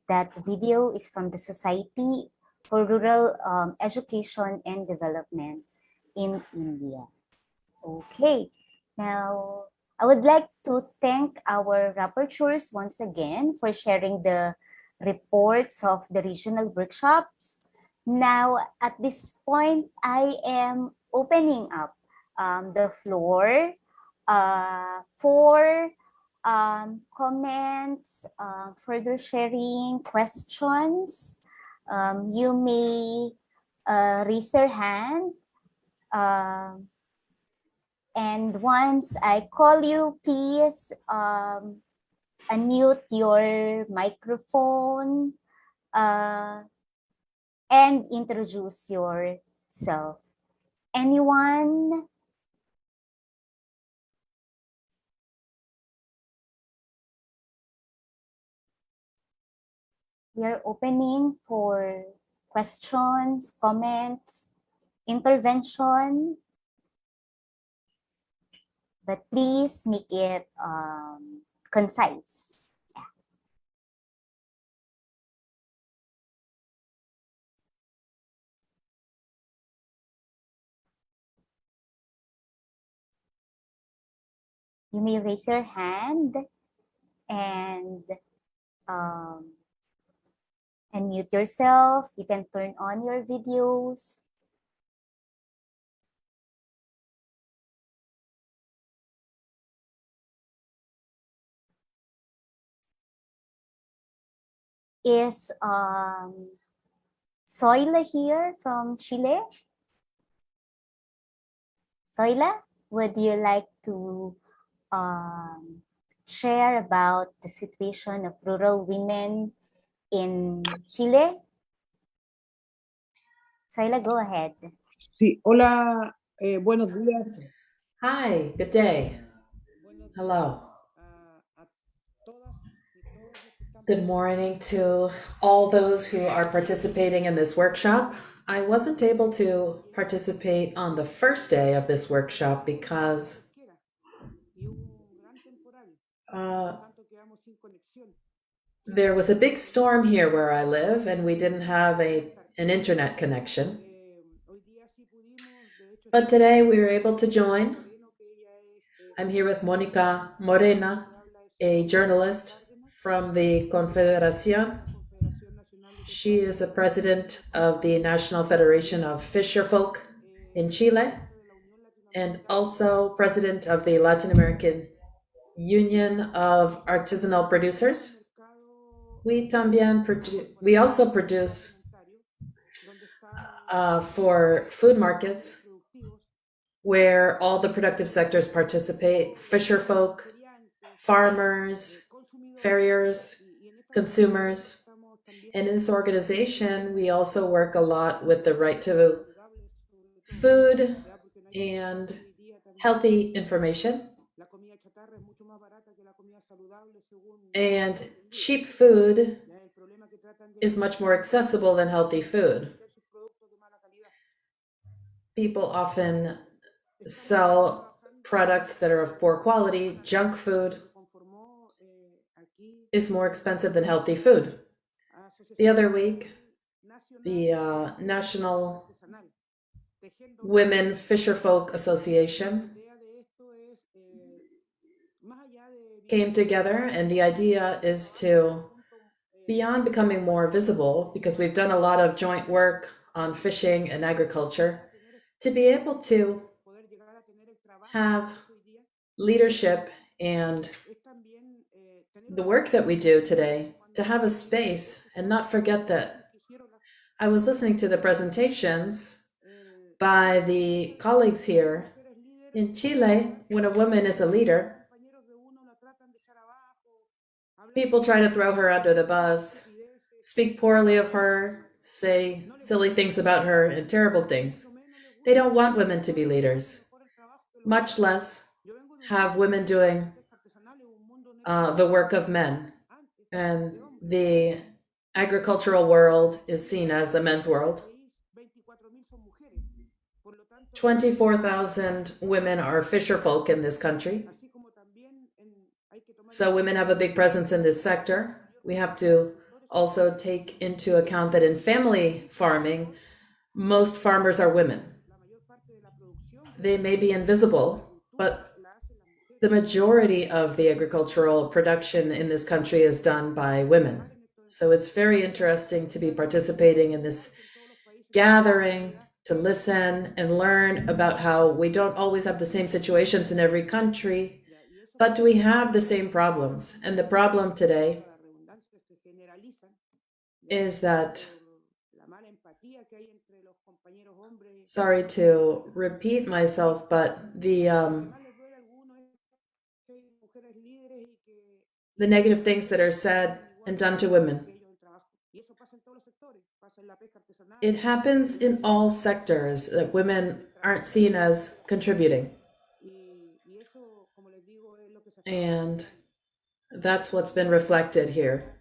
that video is from the Society for Rural Education and Development in India. Okay, now I would like to thank our rapporteurs once again for sharing the reports of the regional workshops. Now, at this point, I am opening up the floor for comments, further sharing, questions. You may raise your hand. And once I call you, please unmute your microphone and introduce yourself. Anyone? We are opening for questions, comments, intervention. But please make it concise. Yeah. You may raise your hand and mute yourself. You can turn on your videos. Is Zoila here from Chile? Zoila, would you like to share about the situation of rural women in Chile? Zoila, go ahead. Sí, hola, buenos días Hi, good day. Hello. Good morning to all those who are participating in this workshop. I wasn't able to participate on the first day of this workshop because there was a big storm here where I live and we didn't have an internet connection. But today we were able to join. I'm here with Monica Morena, a journalist from the Confederación. She is a president of the National Federation of Fisherfolk in Chile and also president of the Latin American Union of Artisanal Producers. We also produce for food markets where all the productive sectors participate: fisherfolk, farmers, farriers, consumers. And in this organization, we also work a lot with the right to food and healthy information. And cheap food is much more accessible than healthy food. People often sell products that are of poor quality. Junk food is more expensive than healthy food. The other week, the National Women Fisherfolk Association came together, and the idea is to, beyond becoming more visible, because we've done a lot of joint work on fishing and agriculture, to be able to have leadership and the work that we do today, to have a space and not forget that. I was listening to the presentations by the colleagues here. In Chile, when a woman is a leader, people try to throw her under the bus, speak poorly of her, say silly things about her, and terrible things. They don't want women to be leaders, much less have women doing the work of men. And the agricultural world is seen as a men's world. 24,000 women are fisherfolk in this country. So women have a big presence in this sector. We have to also take into account that in family farming, most farmers are women. They may be invisible, but the majority of the agricultural production in this country is done by women. So it's very interesting to be participating in this gathering, to listen and learn about how we don't always have the same situations in every country, but we have the same problems. And the problem today is that, sorry to repeat myself, but the negative things that are said and done to women. It happens in all sectors that women aren't seen as contributing. And that's what's been reflected here.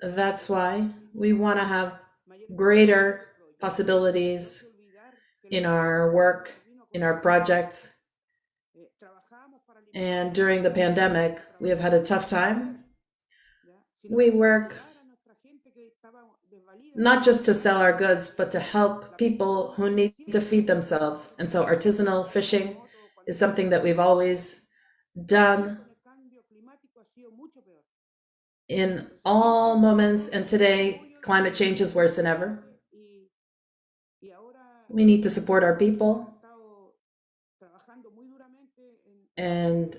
That's why we want to have greater possibilities in our work, in our projects. And during the pandemic, we have had a tough time. We work not just to sell our goods, but to help people who need to feed themselves. And so artisanal fishing is something that we've always done in all moments. And today, climate change is worse than ever. We need to support our people. And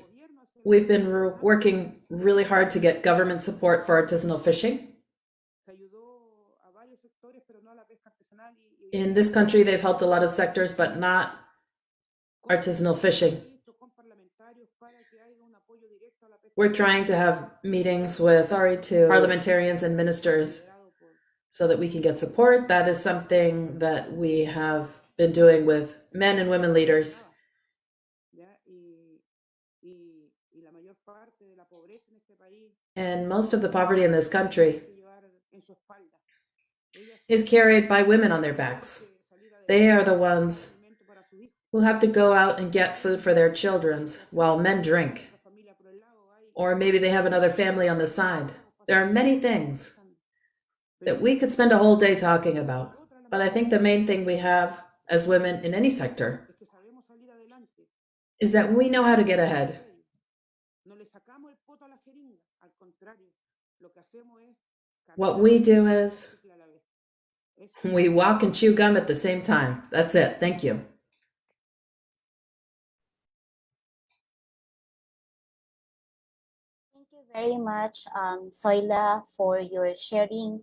we've been working really hard to get government support for artisanal fishing. In this country, they've helped a lot of sectors, but not artisanal fishing. We're trying to have meetings with parliamentarians and ministers so that we can get support. That is something that we have been doing with men and women leaders. And most of the poverty in this country is carried by women on their backs. They are the ones who have to go out and get food for their children while men drink. Or maybe they have another family on the side. There are many things that we could spend a whole day talking about. But I think the main thing we have as women in any sector is that we know how to get ahead. What we do is we walk and chew gum at the same time. That's it. Thank you. Thank you very much, Soila, for your sharing.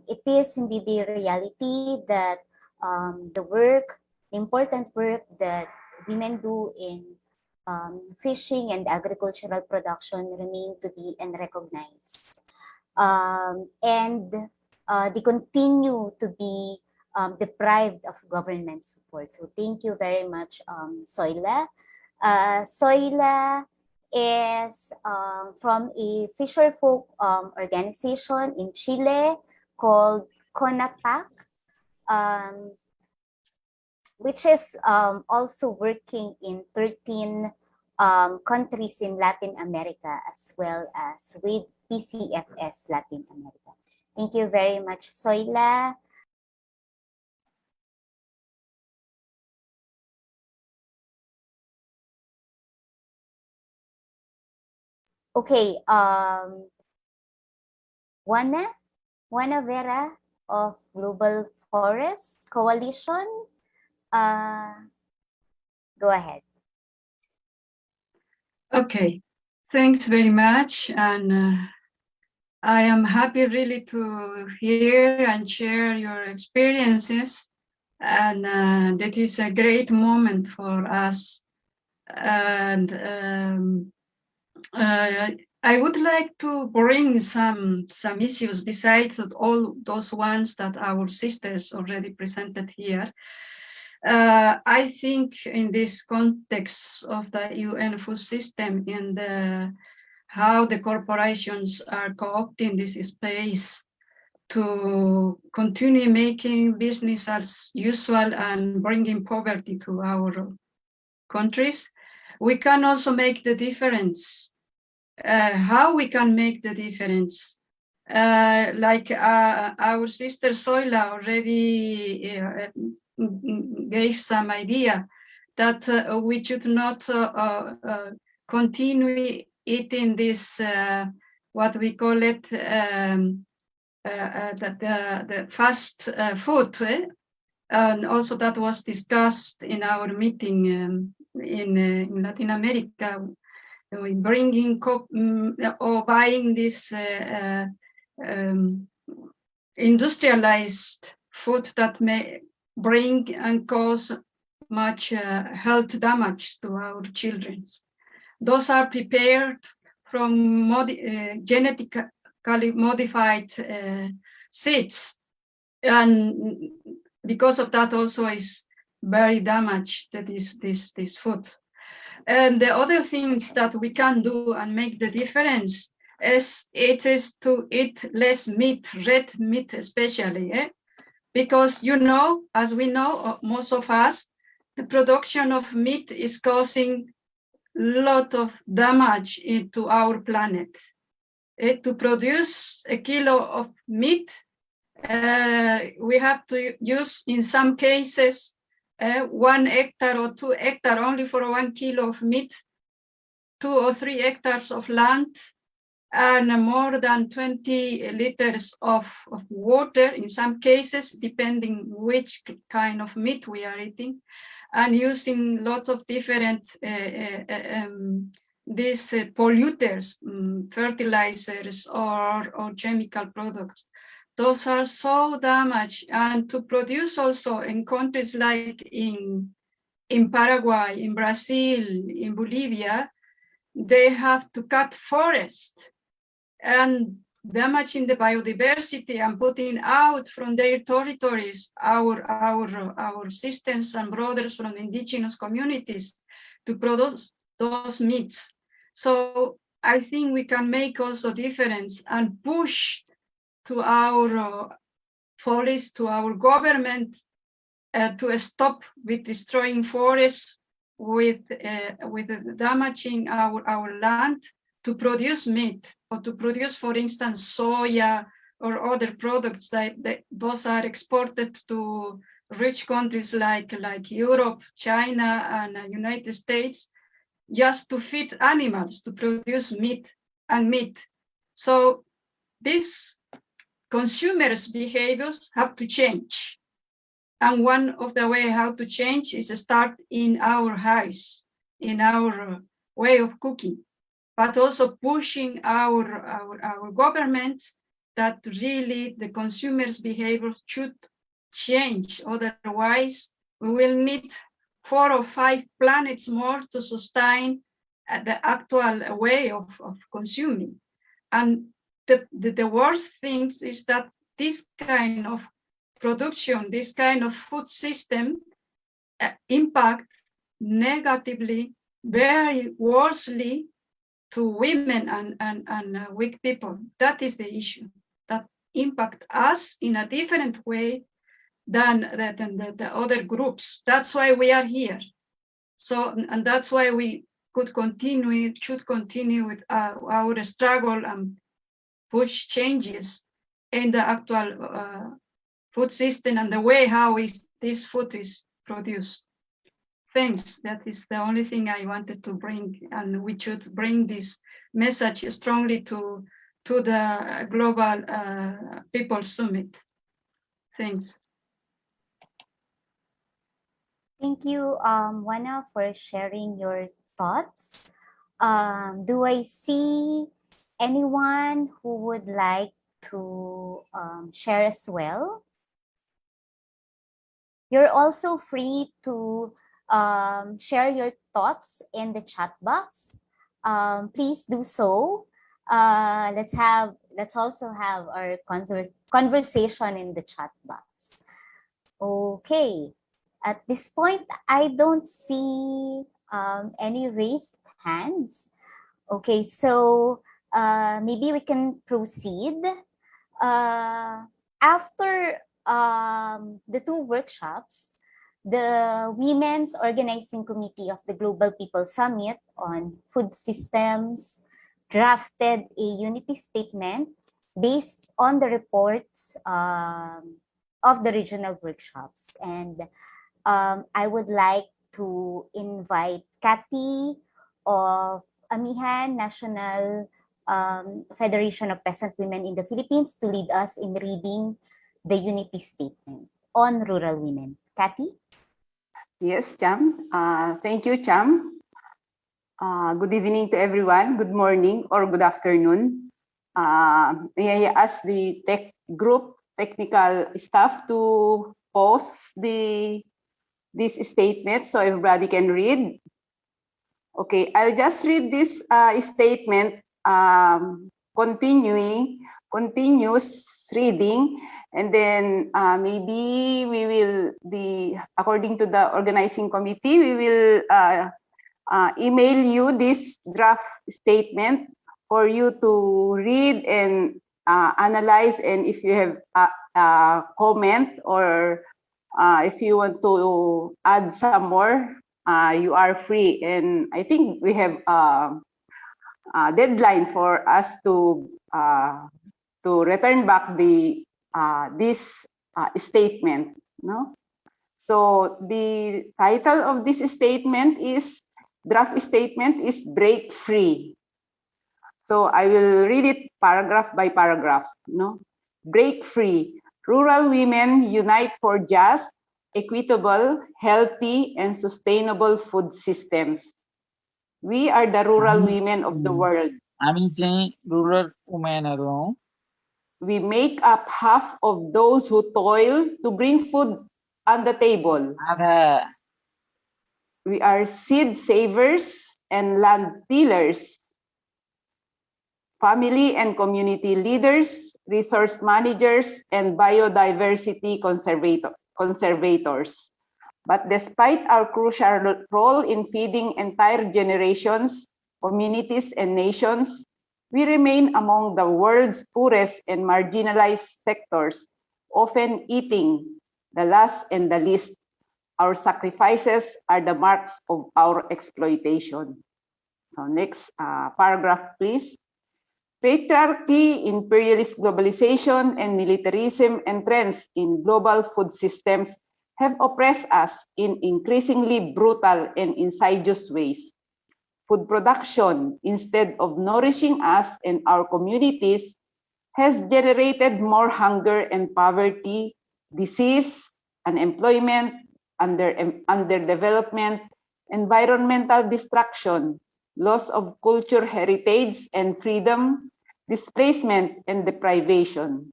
It is indeed the reality that the work, the important work that women do in fishing and agricultural production remain to be unrecognized. And they continue to be deprived of government support. So thank you very much, Soila. Soila is from a fisher folk organization in Chile called CONAPAC, which is also working in 13 countries in Latin America, as well as with PCFS Latin America. Thank you very much, Soila. Okay, Juana Vera of Global Forest Coalition. Go ahead. Okay, thanks very much. And I am happy really to hear and share your experiences. And that is a great moment for us. And I would like to bring some issues besides all those ones that our sisters already presented here. I think in this context of the UN food system and how the corporations are co-opting this space to continue making business as usual and bringing poverty to our countries, we can also make the difference. How we can make the difference? Like our sister Soila already gave some idea that we should not continue eating this, what we call it, the fast food. And also that was discussed in our meeting in Latin America, bringing or buying this industrialized food that may bring and cause much health damage to our children. Those are prepared from genetically modified seeds, and because of that also is very damaged, that is this food. And the other things that we can do and make the difference is to eat less meat, red meat especially, because as we know, most of us, the production of meat is causing a lot of damage into our planet. To produce a kilo of meat, we have to use, in some cases, 1 hectare or 2 hectares only for 1 kilo of meat, 2 or 3 hectares of land, and more than 20 liters of water in some cases, depending which kind of meat we are eating, and using lots of different these polluters, fertilizers or chemical products. Those are so damaged, and to produce also in countries like in Paraguay, in Brazil, in Bolivia, they have to cut forest and damaging the biodiversity and putting out from their territories our sisters and brothers from indigenous communities to produce those meats. So I think we can make also difference and push to our police, to our government, to stop with destroying forests, with damaging our land to produce meat, or to produce, for instance, soya or other products that those are exported to rich countries like Europe, China, and United States, just to feed animals, to produce meat. So these consumers' behaviors have to change. And one of the way how to change is to start in our house, in our way of cooking, but also pushing our government that really the consumers' behavior should change. Otherwise, we will need 4 or 5 planets more to sustain the actual way of consuming. And the worst thing is that this kind of production, this kind of food system impact negatively, very worstly to women and weak people. That is the issue, that impact us in a different way than the other groups. That's why we are here. So, and that's why we should continue with our struggle and push changes in the actual food system and the way how this food is produced. Thanks. That is the only thing I wanted to bring, and we should bring this message strongly to the Global People Summit. Thanks. Thank you, Juana, for sharing your thoughts. Do I see anyone who would like to share as well? You're also free to share your thoughts in the chat box. Please do so. Let's also have our conversation in the chat box. Okay. At this point, I don't see any raised hands. Okay, so maybe we can proceed. After the 2 workshops, the Women's Organizing Committee of the Global People Summit on Food Systems drafted a unity statement based on the reports of the regional workshops. And I would like to invite Kathy of Amihan National Federation of Peasant Women in the Philippines to lead us in reading the unity statement on rural women. Kathy? Yes, Cham. Thank you, Cham. Good evening to everyone. Good morning or good afternoon. May I ask the technical staff to post this statement so everybody can read? Okay, I'll just read this statement, continuous reading, and then maybe we will according to the organizing committee, we will email you this draft statement for you to read and analyze, and if you have a comment or if you want to add some more, you are free. And I think we have a deadline for us to return back this statement. No? So the title of this statement is draft statement is Break Free. So I will read it paragraph by paragraph. No? Break free. Rural women unite for just, equitable, healthy, and sustainable food systems. We are the rural women of the world. हामी चाहिँ rural वुमेनहरु हौं. We make up half of those who toil to bring food on the table. आधा We are seed savers and land tillers, family and community leaders, resource managers, and biodiversity conservators. But despite our crucial role in feeding entire generations, communities, and nations, we remain among the world's poorest and marginalized sectors, often eating the last and the least. Our sacrifices are the marks of our exploitation. So next paragraph, please. Patriarchy, imperialist globalization, and militarism entrenched in global food systems have oppressed us in increasingly brutal and insidious ways. Food production, instead of nourishing us and our communities, has generated more hunger and poverty, disease, unemployment, underdevelopment, environmental destruction, loss of culture heritage and freedom, displacement, and deprivation.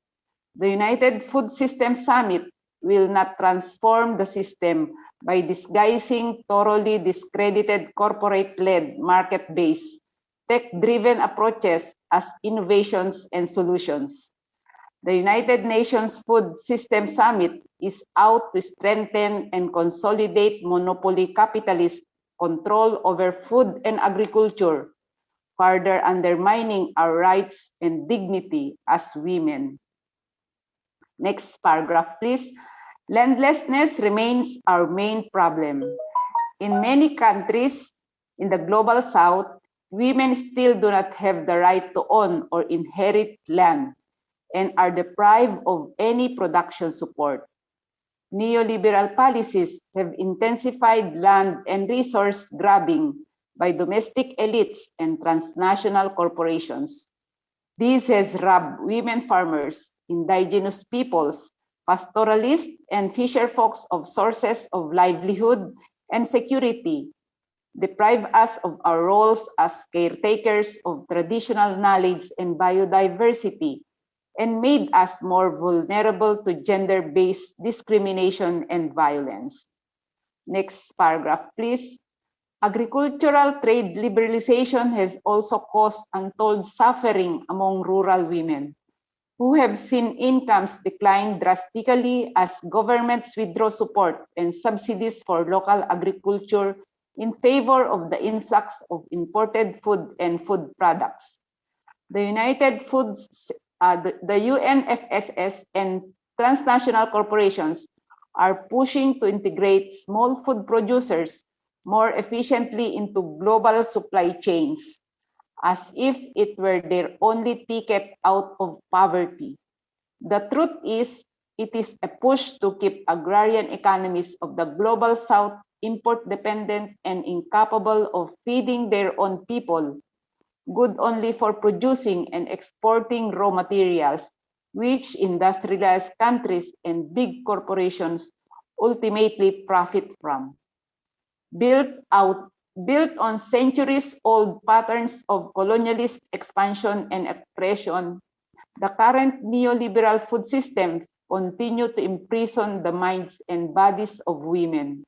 The United Food System Summit will not transform the system by disguising thoroughly discredited corporate-led, market-based, tech-driven approaches as innovations and solutions. The United Nations Food System Summit is out to strengthen and consolidate monopoly capitalist control over food and agriculture, further undermining our rights and dignity as women. Next paragraph, please. Landlessness remains our main problem. In many countries in the global south, women still do not have the right to own or inherit land and are deprived of any production support. Neoliberal policies have intensified land and resource grabbing by domestic elites and transnational corporations. This has robbed women farmers, indigenous peoples, pastoralists, and fisher folks of sources of livelihood and security, deprive us of our roles as caretakers of traditional knowledge and biodiversity, and made us more vulnerable to gender-based discrimination and violence. Next paragraph, please. Agricultural trade liberalization has also caused untold suffering among rural women, who have seen incomes decline drastically as governments withdraw support and subsidies for local agriculture in favor of the influx of imported food and food products. The UNFSS and transnational corporations are pushing to integrate small food producers more efficiently into global supply chains, as if it were their only ticket out of poverty. The truth is, it is a push to keep agrarian economies of the global south import dependent and incapable of feeding their own people, good only for producing and exporting raw materials, which industrialized countries and big corporations ultimately profit from. Built on centuries-old patterns of colonialist expansion and oppression, the current neoliberal food systems continue to imprison the minds and bodies of women.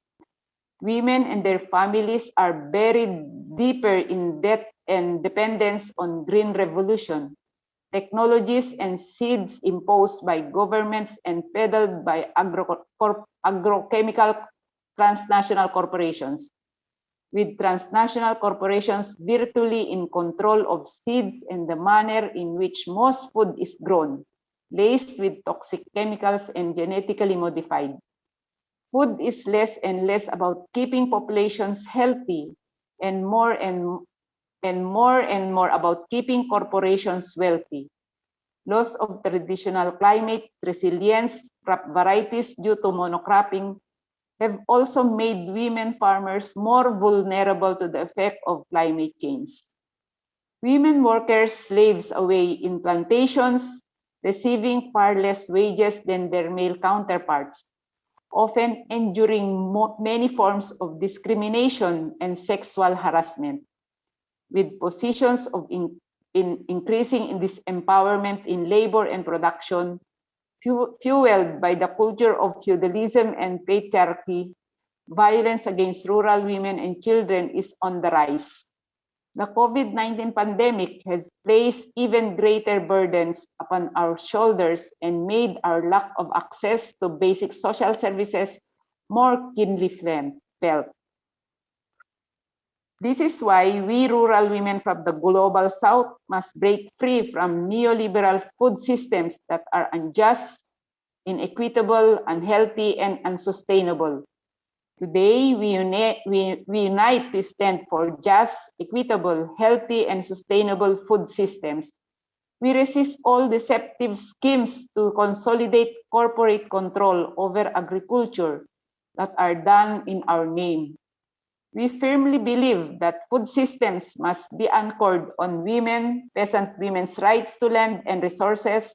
Women and their families are buried deeper in debt and dependence on green revolution, technologies and seeds imposed by governments and peddled by agrochemical transnational corporations, with transnational corporations virtually in control of seeds and the manner in which most food is grown, laced with toxic chemicals and genetically modified. Food is less and less about keeping populations healthy and more about keeping corporations wealthy. Loss of traditional climate resilience, crop varieties due to monocropping, have also made women farmers more vulnerable to the effect of climate change. Women workers slaves away in plantations, receiving far less wages than their male counterparts, often enduring many forms of discrimination and sexual harassment, with positions of increasing disempowerment in labor and production, fueled by the culture of feudalism and patriarchy. Violence against rural women and children is on the rise. The COVID-19 pandemic has placed even greater burdens upon our shoulders and made our lack of access to basic social services more keenly felt. This is why we rural women from the global south must break free from neoliberal food systems that are unjust, inequitable, unhealthy, and unsustainable. Today, we unite to stand for just, equitable, healthy, and sustainable food systems. We resist all deceptive schemes to consolidate corporate control over agriculture that are done in our name. We firmly believe that food systems must be anchored on women, peasant women's rights to land and resources,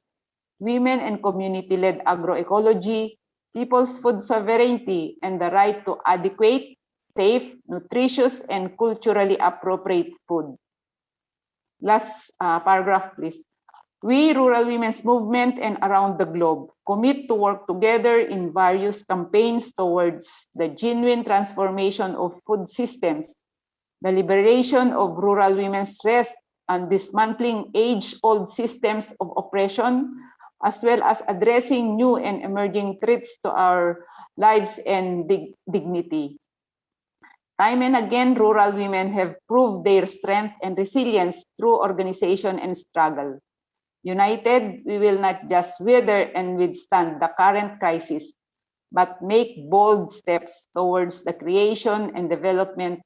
women and community-led agroecology, people's food sovereignty, and the right to adequate, safe, nutritious, and culturally appropriate food. Last paragraph, please. We rural women's movement and around the globe commit to work together in various campaigns towards the genuine transformation of food systems, the liberation of rural women's rest, and dismantling age-old systems of oppression, as well as addressing new and emerging threats to our lives and dignity. Time and again, rural women have proved their strength and resilience through organization and struggle. United, we will not just weather and withstand the current crisis, but make bold steps towards the creation and development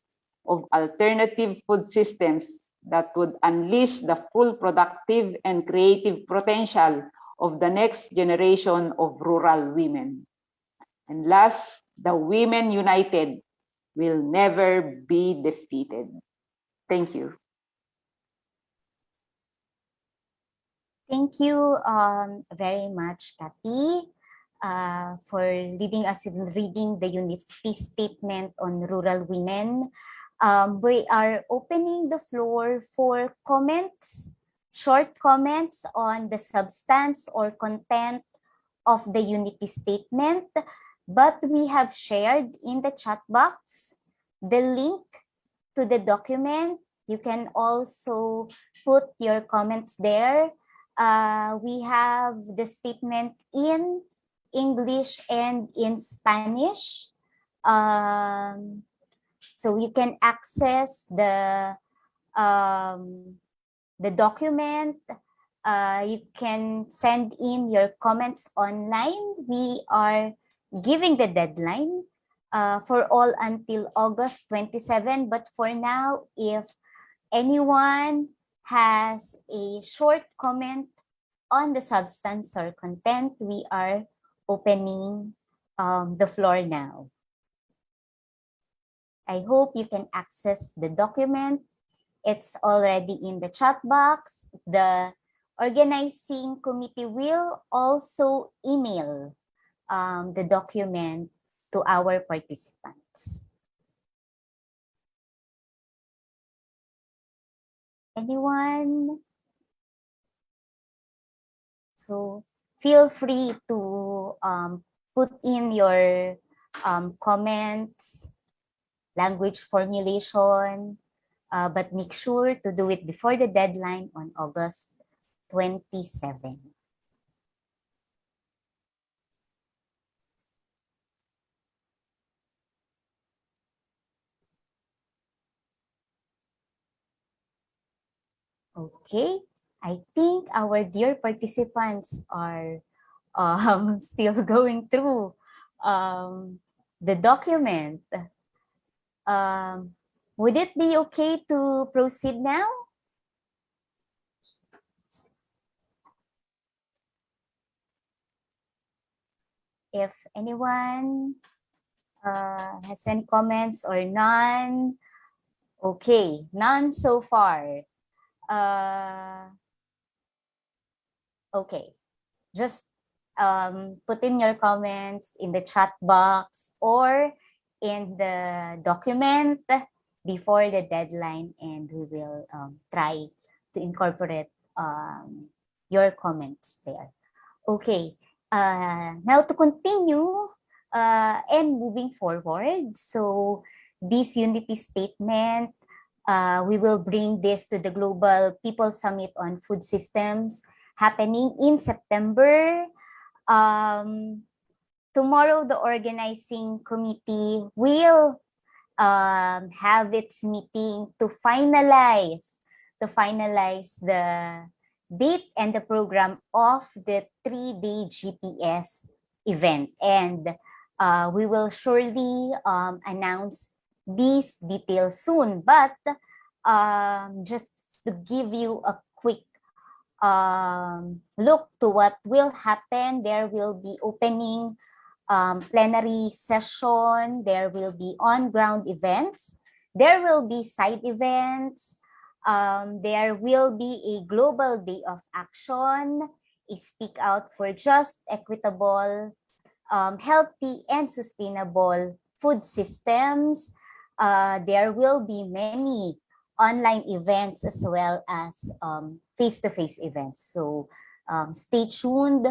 of alternative food systems that would unleash the full productive and creative potential of the next generation of rural women. And last, the women united will never be defeated. Thank you. Thank you very much, Kathy, for leading us in reading the unity statement on rural women. We are opening the floor for comments, short comments on the substance or content of the unity statement, but we have shared in the chat box the link to the document. You can also put your comments there. We have the statement in English and in Spanish. So you can access the document. You can send in your comments online. We are giving the deadline for all until August 27. But for now, if anyone has a short comment on the substance or content, we are opening the floor now. I hope you can access the document. It's already in the chat box. The organizing committee will also email the document to our participants. Anyone? So feel free to put in your comments, language formulation, but make sure to do it before the deadline on August 27. Okay, I think our dear participants are still going through the document. Would it be okay to proceed now? If anyone has any comments or none, okay, none so far. Okay, just put in your comments in the chat box or in the document before the deadline, and we will try to incorporate your comments there. Okay, now to continue and moving forward. So this unity statement, we will bring this to the Global People Summit on Food Systems happening in September. Tomorrow, the organizing committee will have its meeting to finalize the date and the program of the 3-day GPS event. And we will surely announce these details soon. But just to give you a quick look to what will happen, there will be opening plenary session, there will be on-ground events, there will be side events, there will be a global day of action, a speak out for just, equitable, healthy and sustainable food systems. There will be many online events as well as face-to-face events. So stay tuned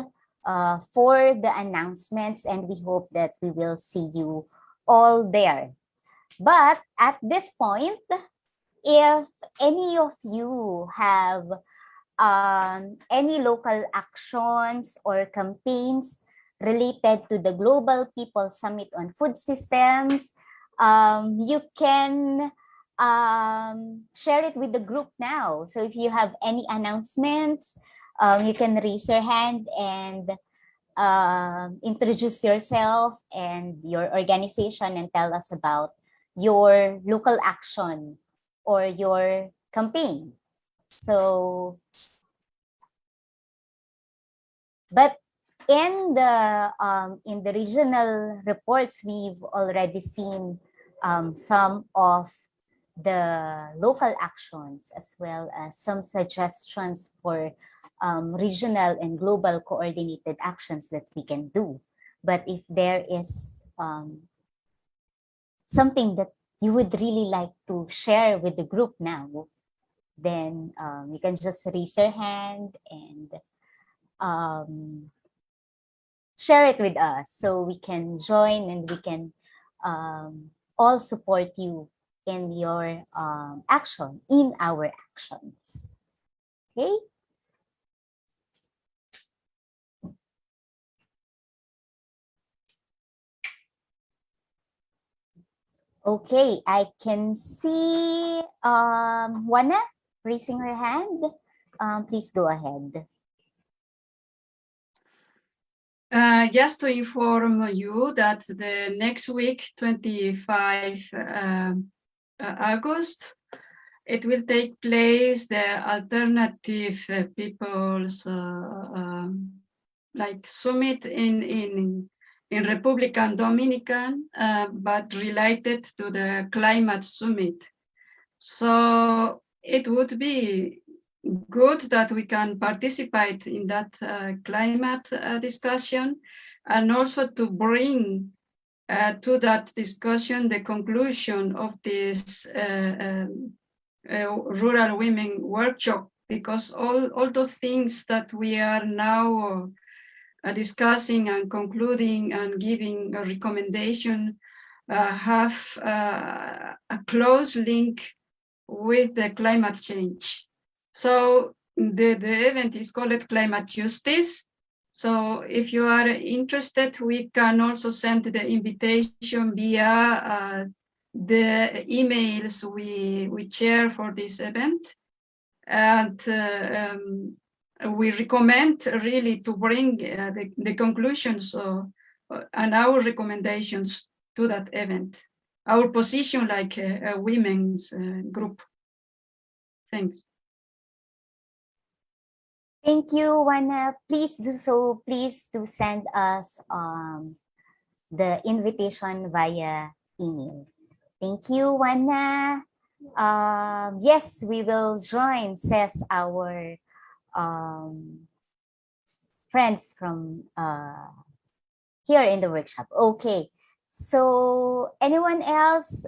for the announcements, and we hope that we will see you all there. But at this point, if any of you have any local actions or campaigns related to the Global People Summit on Food Systems, you can share it with the group now. So if you have any announcements, you can raise your hand and introduce yourself and your organization and tell us about your local action or your campaign. So, but in the regional reports, we've already seen some of the local actions as well as some suggestions for regional and global coordinated actions that we can do. But if there is something that you would really like to share with the group now, then you can just raise your hand and share it with us so we can join and we can all support you in your action, in our actions. Okay? Okay, I can see Wana raising her hand. Please go ahead. Just to inform you that the next week, 25 August, it will take place the alternative people's like summit in Republican Dominican, but related to the climate summit. So it would be good that we can participate in that climate discussion, and also to bring to that discussion the conclusion of this rural women workshop, because all the things that we are now discussing and concluding and giving a recommendation have a close link with the climate change. So the event is called Climate Justice. So if you are interested, we can also send the invitation via the emails we share for this event. And we recommend really to bring the conclusions and our recommendations to that event. Our position like a women's group. Thanks. Thank you, Wana. Please do so. Please do send us the invitation via email. Thank you, Wana. Yes, we will join, says our friends from here in the workshop. Okay, so anyone else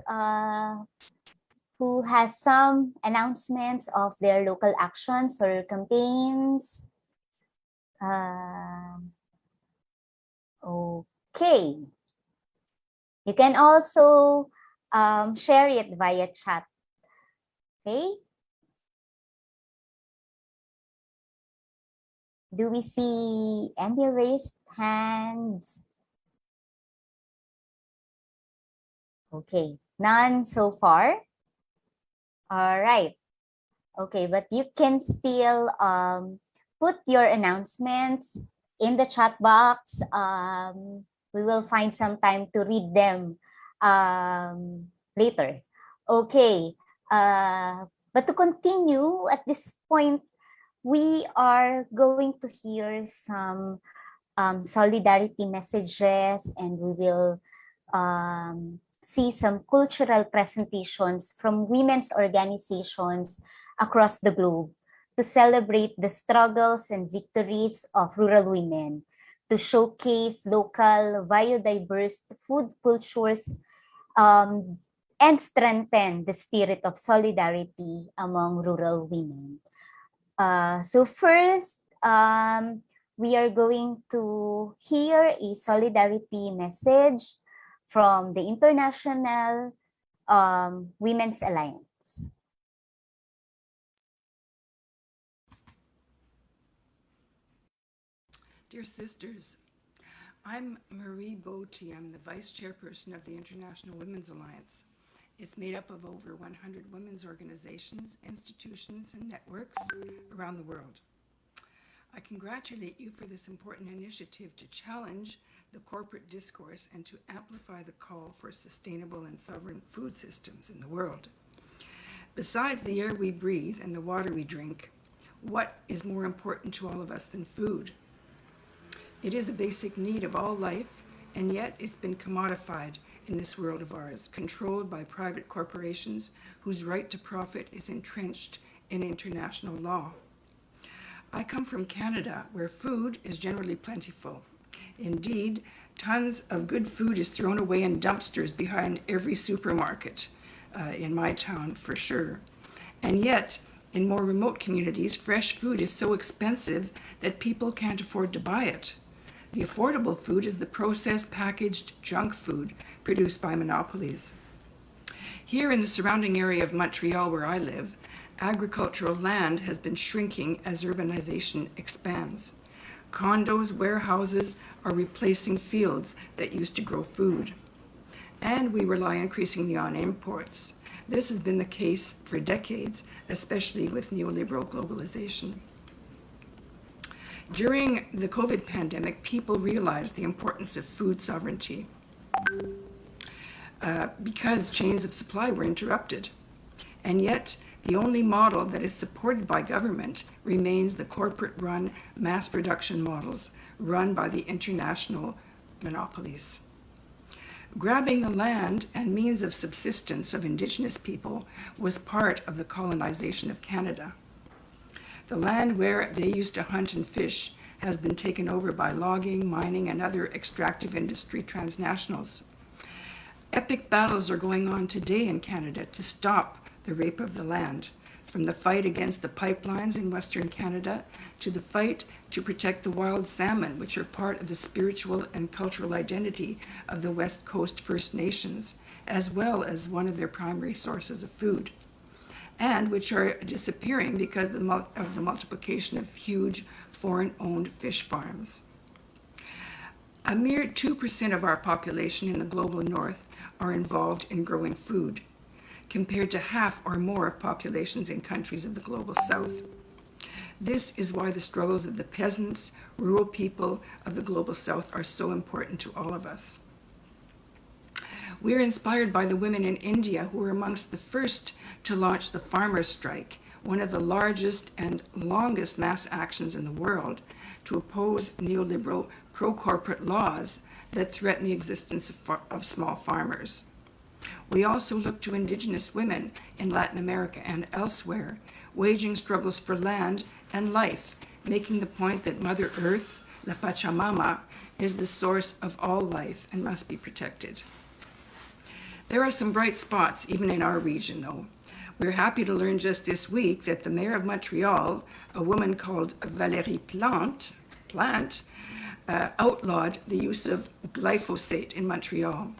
who has some announcements of their local actions or campaigns? Okay. You can also share it via chat. Okay. Do we see any raised hands? Okay. None so far? All right. Okay, but you can still put your announcements in the chat box. We will find some time to read them later. Okay, but to continue at this point, we are going to hear some solidarity messages, and we will see some cultural presentations from women's organizations across the globe to celebrate the struggles and victories of rural women, to showcase local biodiverse food cultures, and strengthen the spirit of solidarity among rural women. So first, we are going to hear a solidarity message from the International Women's Alliance. Dear sisters, I'm Marie Botti. I'm the Vice Chairperson of the International Women's Alliance. It's made up of over 100 women's organizations, institutions, and networks around the world. I congratulate you for this important initiative to challenge the corporate discourse and to amplify the call for sustainable and sovereign food systems in the world. Besides the air we breathe and the water we drink, what is more important to all of us than food? It is a basic need of all life, and yet it's been commodified in this world of ours, controlled by private corporations whose right to profit is entrenched in international law. I come from Canada, where food is generally plentiful. Indeed, tons of good food is thrown away in dumpsters behind every supermarket, in my town for sure. And yet, in more remote communities, fresh food is so expensive that people can't afford to buy it. The affordable food is the processed, packaged junk food produced by monopolies. Here in the surrounding area of Montreal, where I live, agricultural land has been shrinking as urbanization expands. Condos, warehouses are replacing fields that used to grow food. And we rely increasingly on imports. This has been the case for decades, especially with neoliberal globalization. During the COVID pandemic, people realized the importance of food sovereignty because chains of supply were interrupted. And yet, the only model that is supported by government remains the corporate-run mass production models run by the international monopolies. Grabbing the land and means of subsistence of Indigenous people was part of the colonization of Canada. The land where they used to hunt and fish has been taken over by logging, mining, and other extractive industry transnationals. Epic battles are going on today in Canada to stop the rape of the land, from the fight against the pipelines in Western Canada to the fight to protect the wild salmon, which are part of the spiritual and cultural identity of the West Coast First Nations, as well as one of their primary sources of food, and which are disappearing because of the multiplication of huge foreign-owned fish farms. A mere 2% of our population in the global north are involved in growing food, compared to half or more of populations in countries of the global south. This is why the struggles of the peasants, rural people of the global south are so important to all of us. We're inspired by the women in India who were amongst the first to launch the farmers' strike, one of the largest and longest mass actions in the world to oppose neoliberal pro-corporate laws that threaten the existence of small farmers. We also look to Indigenous women in Latin America and elsewhere, waging struggles for land and life, making the point that Mother Earth, La Pachamama, is the source of all life and must be protected. There are some bright spots even in our region, though. We're happy to learn just this week that the mayor of Montreal, a woman called Valérie Plante, outlawed the use of glyphosate in Montreal.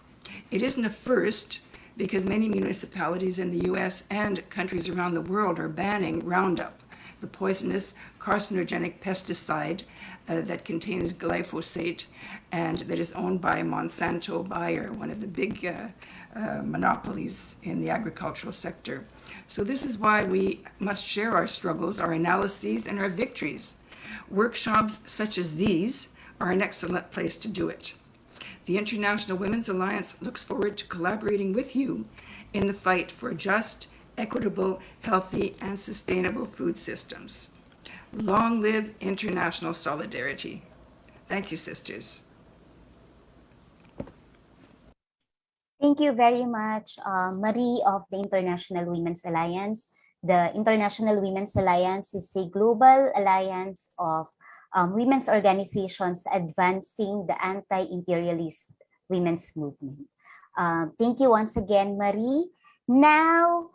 It isn't a first, because many municipalities in the US and countries around the world are banning Roundup, the poisonous carcinogenic pesticide that contains glyphosate and that is owned by Monsanto Bayer, one of the big monopolies in the agricultural sector. So this is why we must share our struggles, our analyses, and our victories. Workshops such as these are an excellent place to do it. The International Women's Alliance looks forward to collaborating with you in the fight for just, equitable, healthy, and sustainable food systems. Long live international solidarity. Thank you, sisters. Thank you very much, Marie of the International Women's Alliance. The International Women's Alliance is a global alliance of women's organizations advancing the anti-imperialist women's movement. Thank you once again, Marie. Now,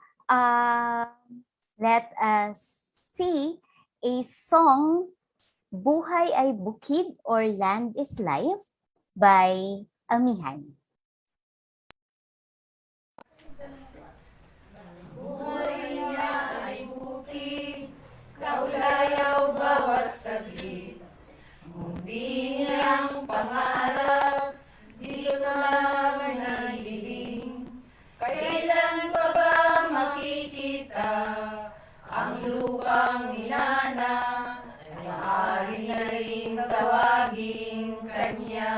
let us see a song, Buhay ay Bukid or Land is Life by Amihan. Buhay niya ay bukid, kaulayaw bawat saglit. Mundi niyang pangarap, dito lang nahihiling. Kailan pa ba makikita ang lupang minana? Ay maaari na rin tawagin kanya.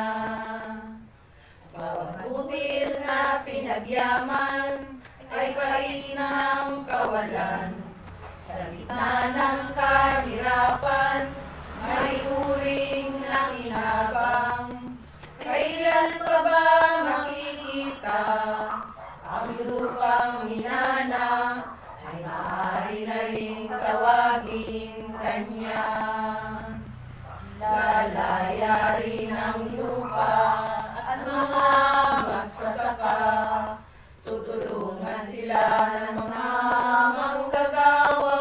Bawat butil na pinagyaman ay pait ng kawalan. Sa gitna ng kahirapan, may uring ng inabang. Kailan pa ba makikita ang lupang minana? Ay maaari na rin tawagin kanya. Lalaya rin ang lupa at mga magsasaka. Tutulungan sila ng mga manggagawa.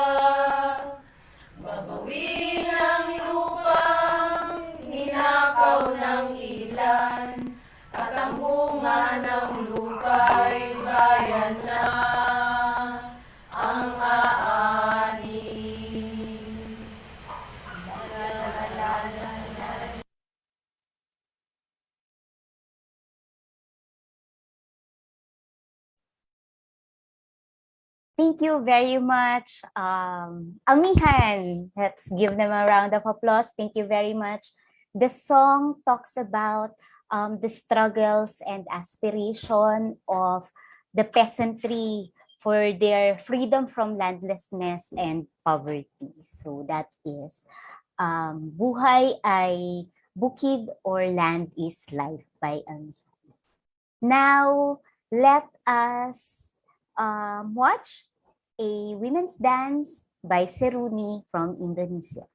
Babawin ang lupang ninakaw ng ilan, at ang bunga ng lupa'y bayan na ang aani. Thank you very much, Amihan. Let's give them a round of applause. Thank you very much. The song talks about the struggles and aspiration of the peasantry for their freedom from landlessness and poverty. So that is Buhay ay Bukid or Land is Life by Amihan. Now, let us watch a women's dance by Seruni from Indonesia.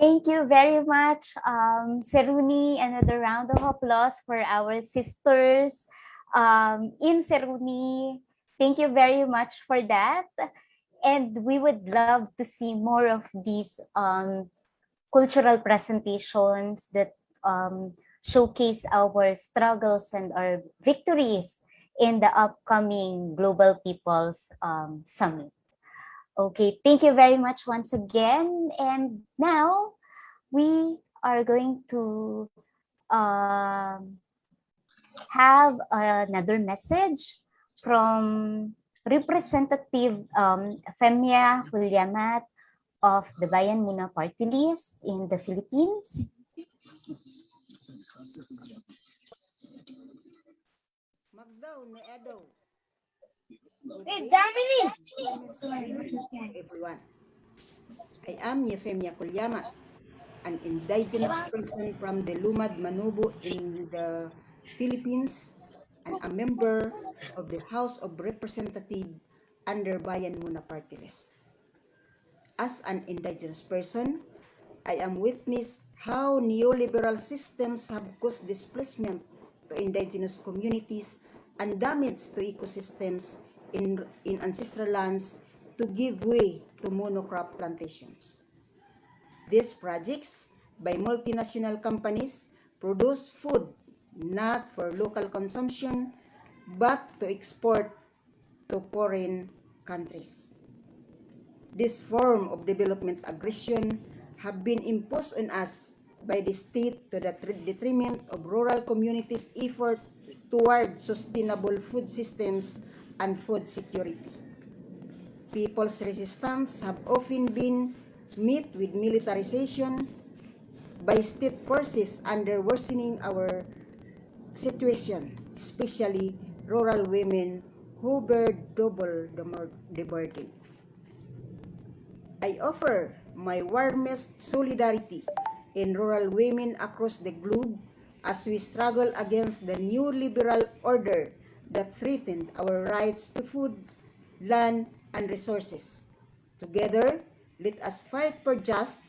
Thank you very much, Seruni. Another round of applause for our sisters in Seruni. Thank you very much for that. And we would love to see more of these cultural presentations that showcase our struggles and our victories in the upcoming Global People's Summit. Okay, thank you very much once again. And now we are going to have another message from Representative Femia Hulyamat of the Bayan Muna Party List in the Philippines. Everyone. I am Yefemia Kulyamat, an indigenous person from the Lumad Manubu in the Philippines and a member of the House of Representatives under Bayan Muna Party List. As an indigenous person, I am witness how neoliberal systems have caused displacement to indigenous communities and damage to ecosystems in ancestral lands to give way to monocrop plantations. These projects by multinational companies produce food not for local consumption but to export to foreign countries. This form of development aggression have been imposed on us by the state to the detriment of rural communities' effort toward sustainable food systems and food security. People's resistance have often been met with militarization by state forces under worsening our situation, especially rural women who bear double the burden. I offer my warmest solidarity in rural women across the globe as we struggle against the new liberal order that threatened our rights to food, land, and resources. Together, let us fight for just,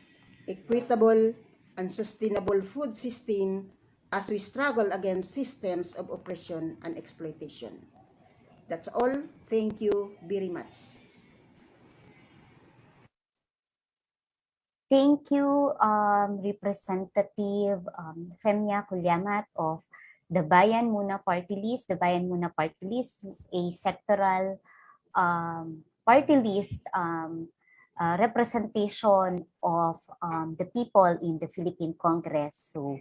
equitable, and sustainable food system as we struggle against systems of oppression and exploitation. That's all. Thank you very much. Thank you, Representative Femia Kulyamat of the Bayan Muna Party List. The Bayan Muna Party List is a sectoral party list representation of the people in the Philippine Congress. So,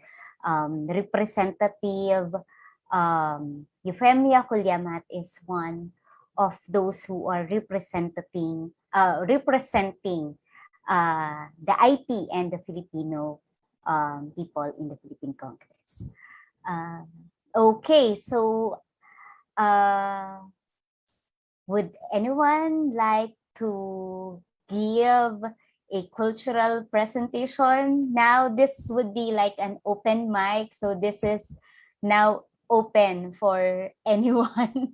Representative Euphemia Kulyamat is one of those who are representing the IP and the Filipino people in the Philippine Congress. Okay, so would anyone like to give a cultural presentation? Now this would be like an open mic, so this is now open for anyone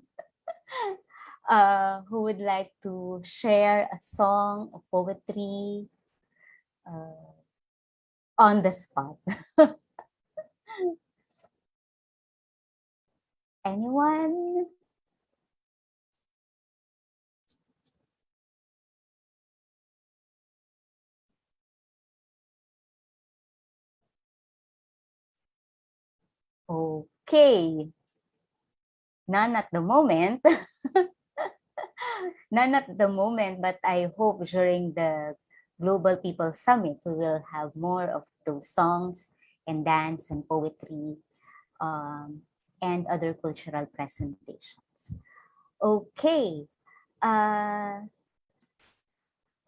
who would like to share a song, a poetry on the spot. Anyone? Okay. None at the moment. None at the moment, but I hope during the Global People Summit, we will have more of those songs and dance and poetry and other cultural presentations. Okay.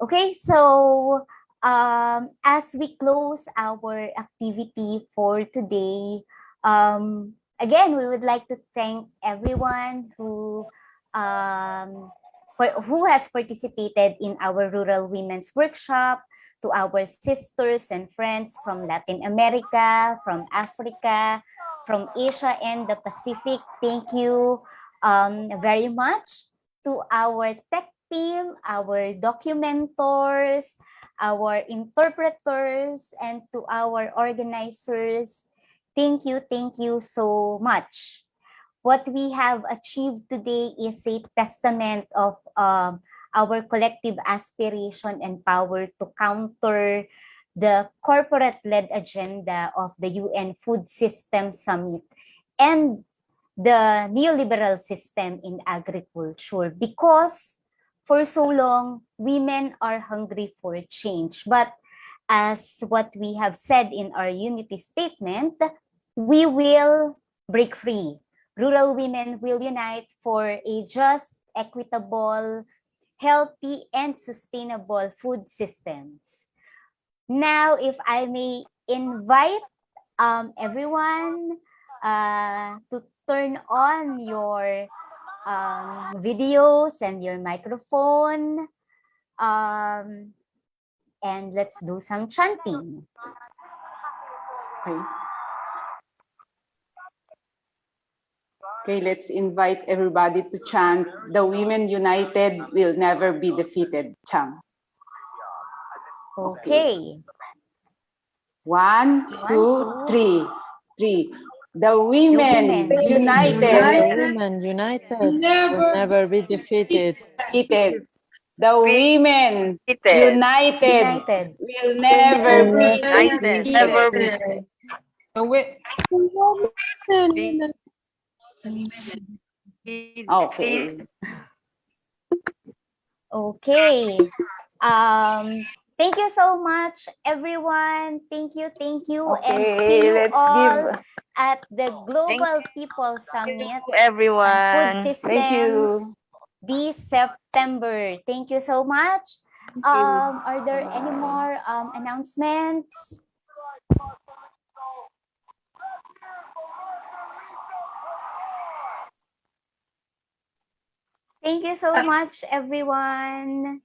Okay, so as we close our activity for today, again, we would like to thank everyone who has participated in our Rural Women's Workshop, to our sisters and friends from Latin America, from Africa, from Asia and the Pacific. Thank you very much to our tech team, our documentors, our interpreters, and to our organizers. Thank you so much. What we have achieved today is a testament of our collective aspiration and power to counter the corporate-led agenda of the UN Food System Summit and the neoliberal system in agriculture, because for so long, women are hungry for change. But as what we have said in our unity statement, we will break free. Rural women will unite for a just, equitable, healthy, and sustainable food systems. Now, if I may invite everyone to turn on your videos and your microphone, and let's do some chanting. Okay. Okay, let's invite everybody to chant, "The women united will never be defeated." Chant. Okay. 1, 2, 3. 3. The women women united The women united will never be defeated. defeated. The women united will never be defeated. Okay. Okay. Thank you so much, everyone. Thank you. And see Okay, you let's all give. at the Global People Summit on Food Everyone. Systems Thank you. this September. Thank you so much. Are there any more announcements? Thank you so much, everyone.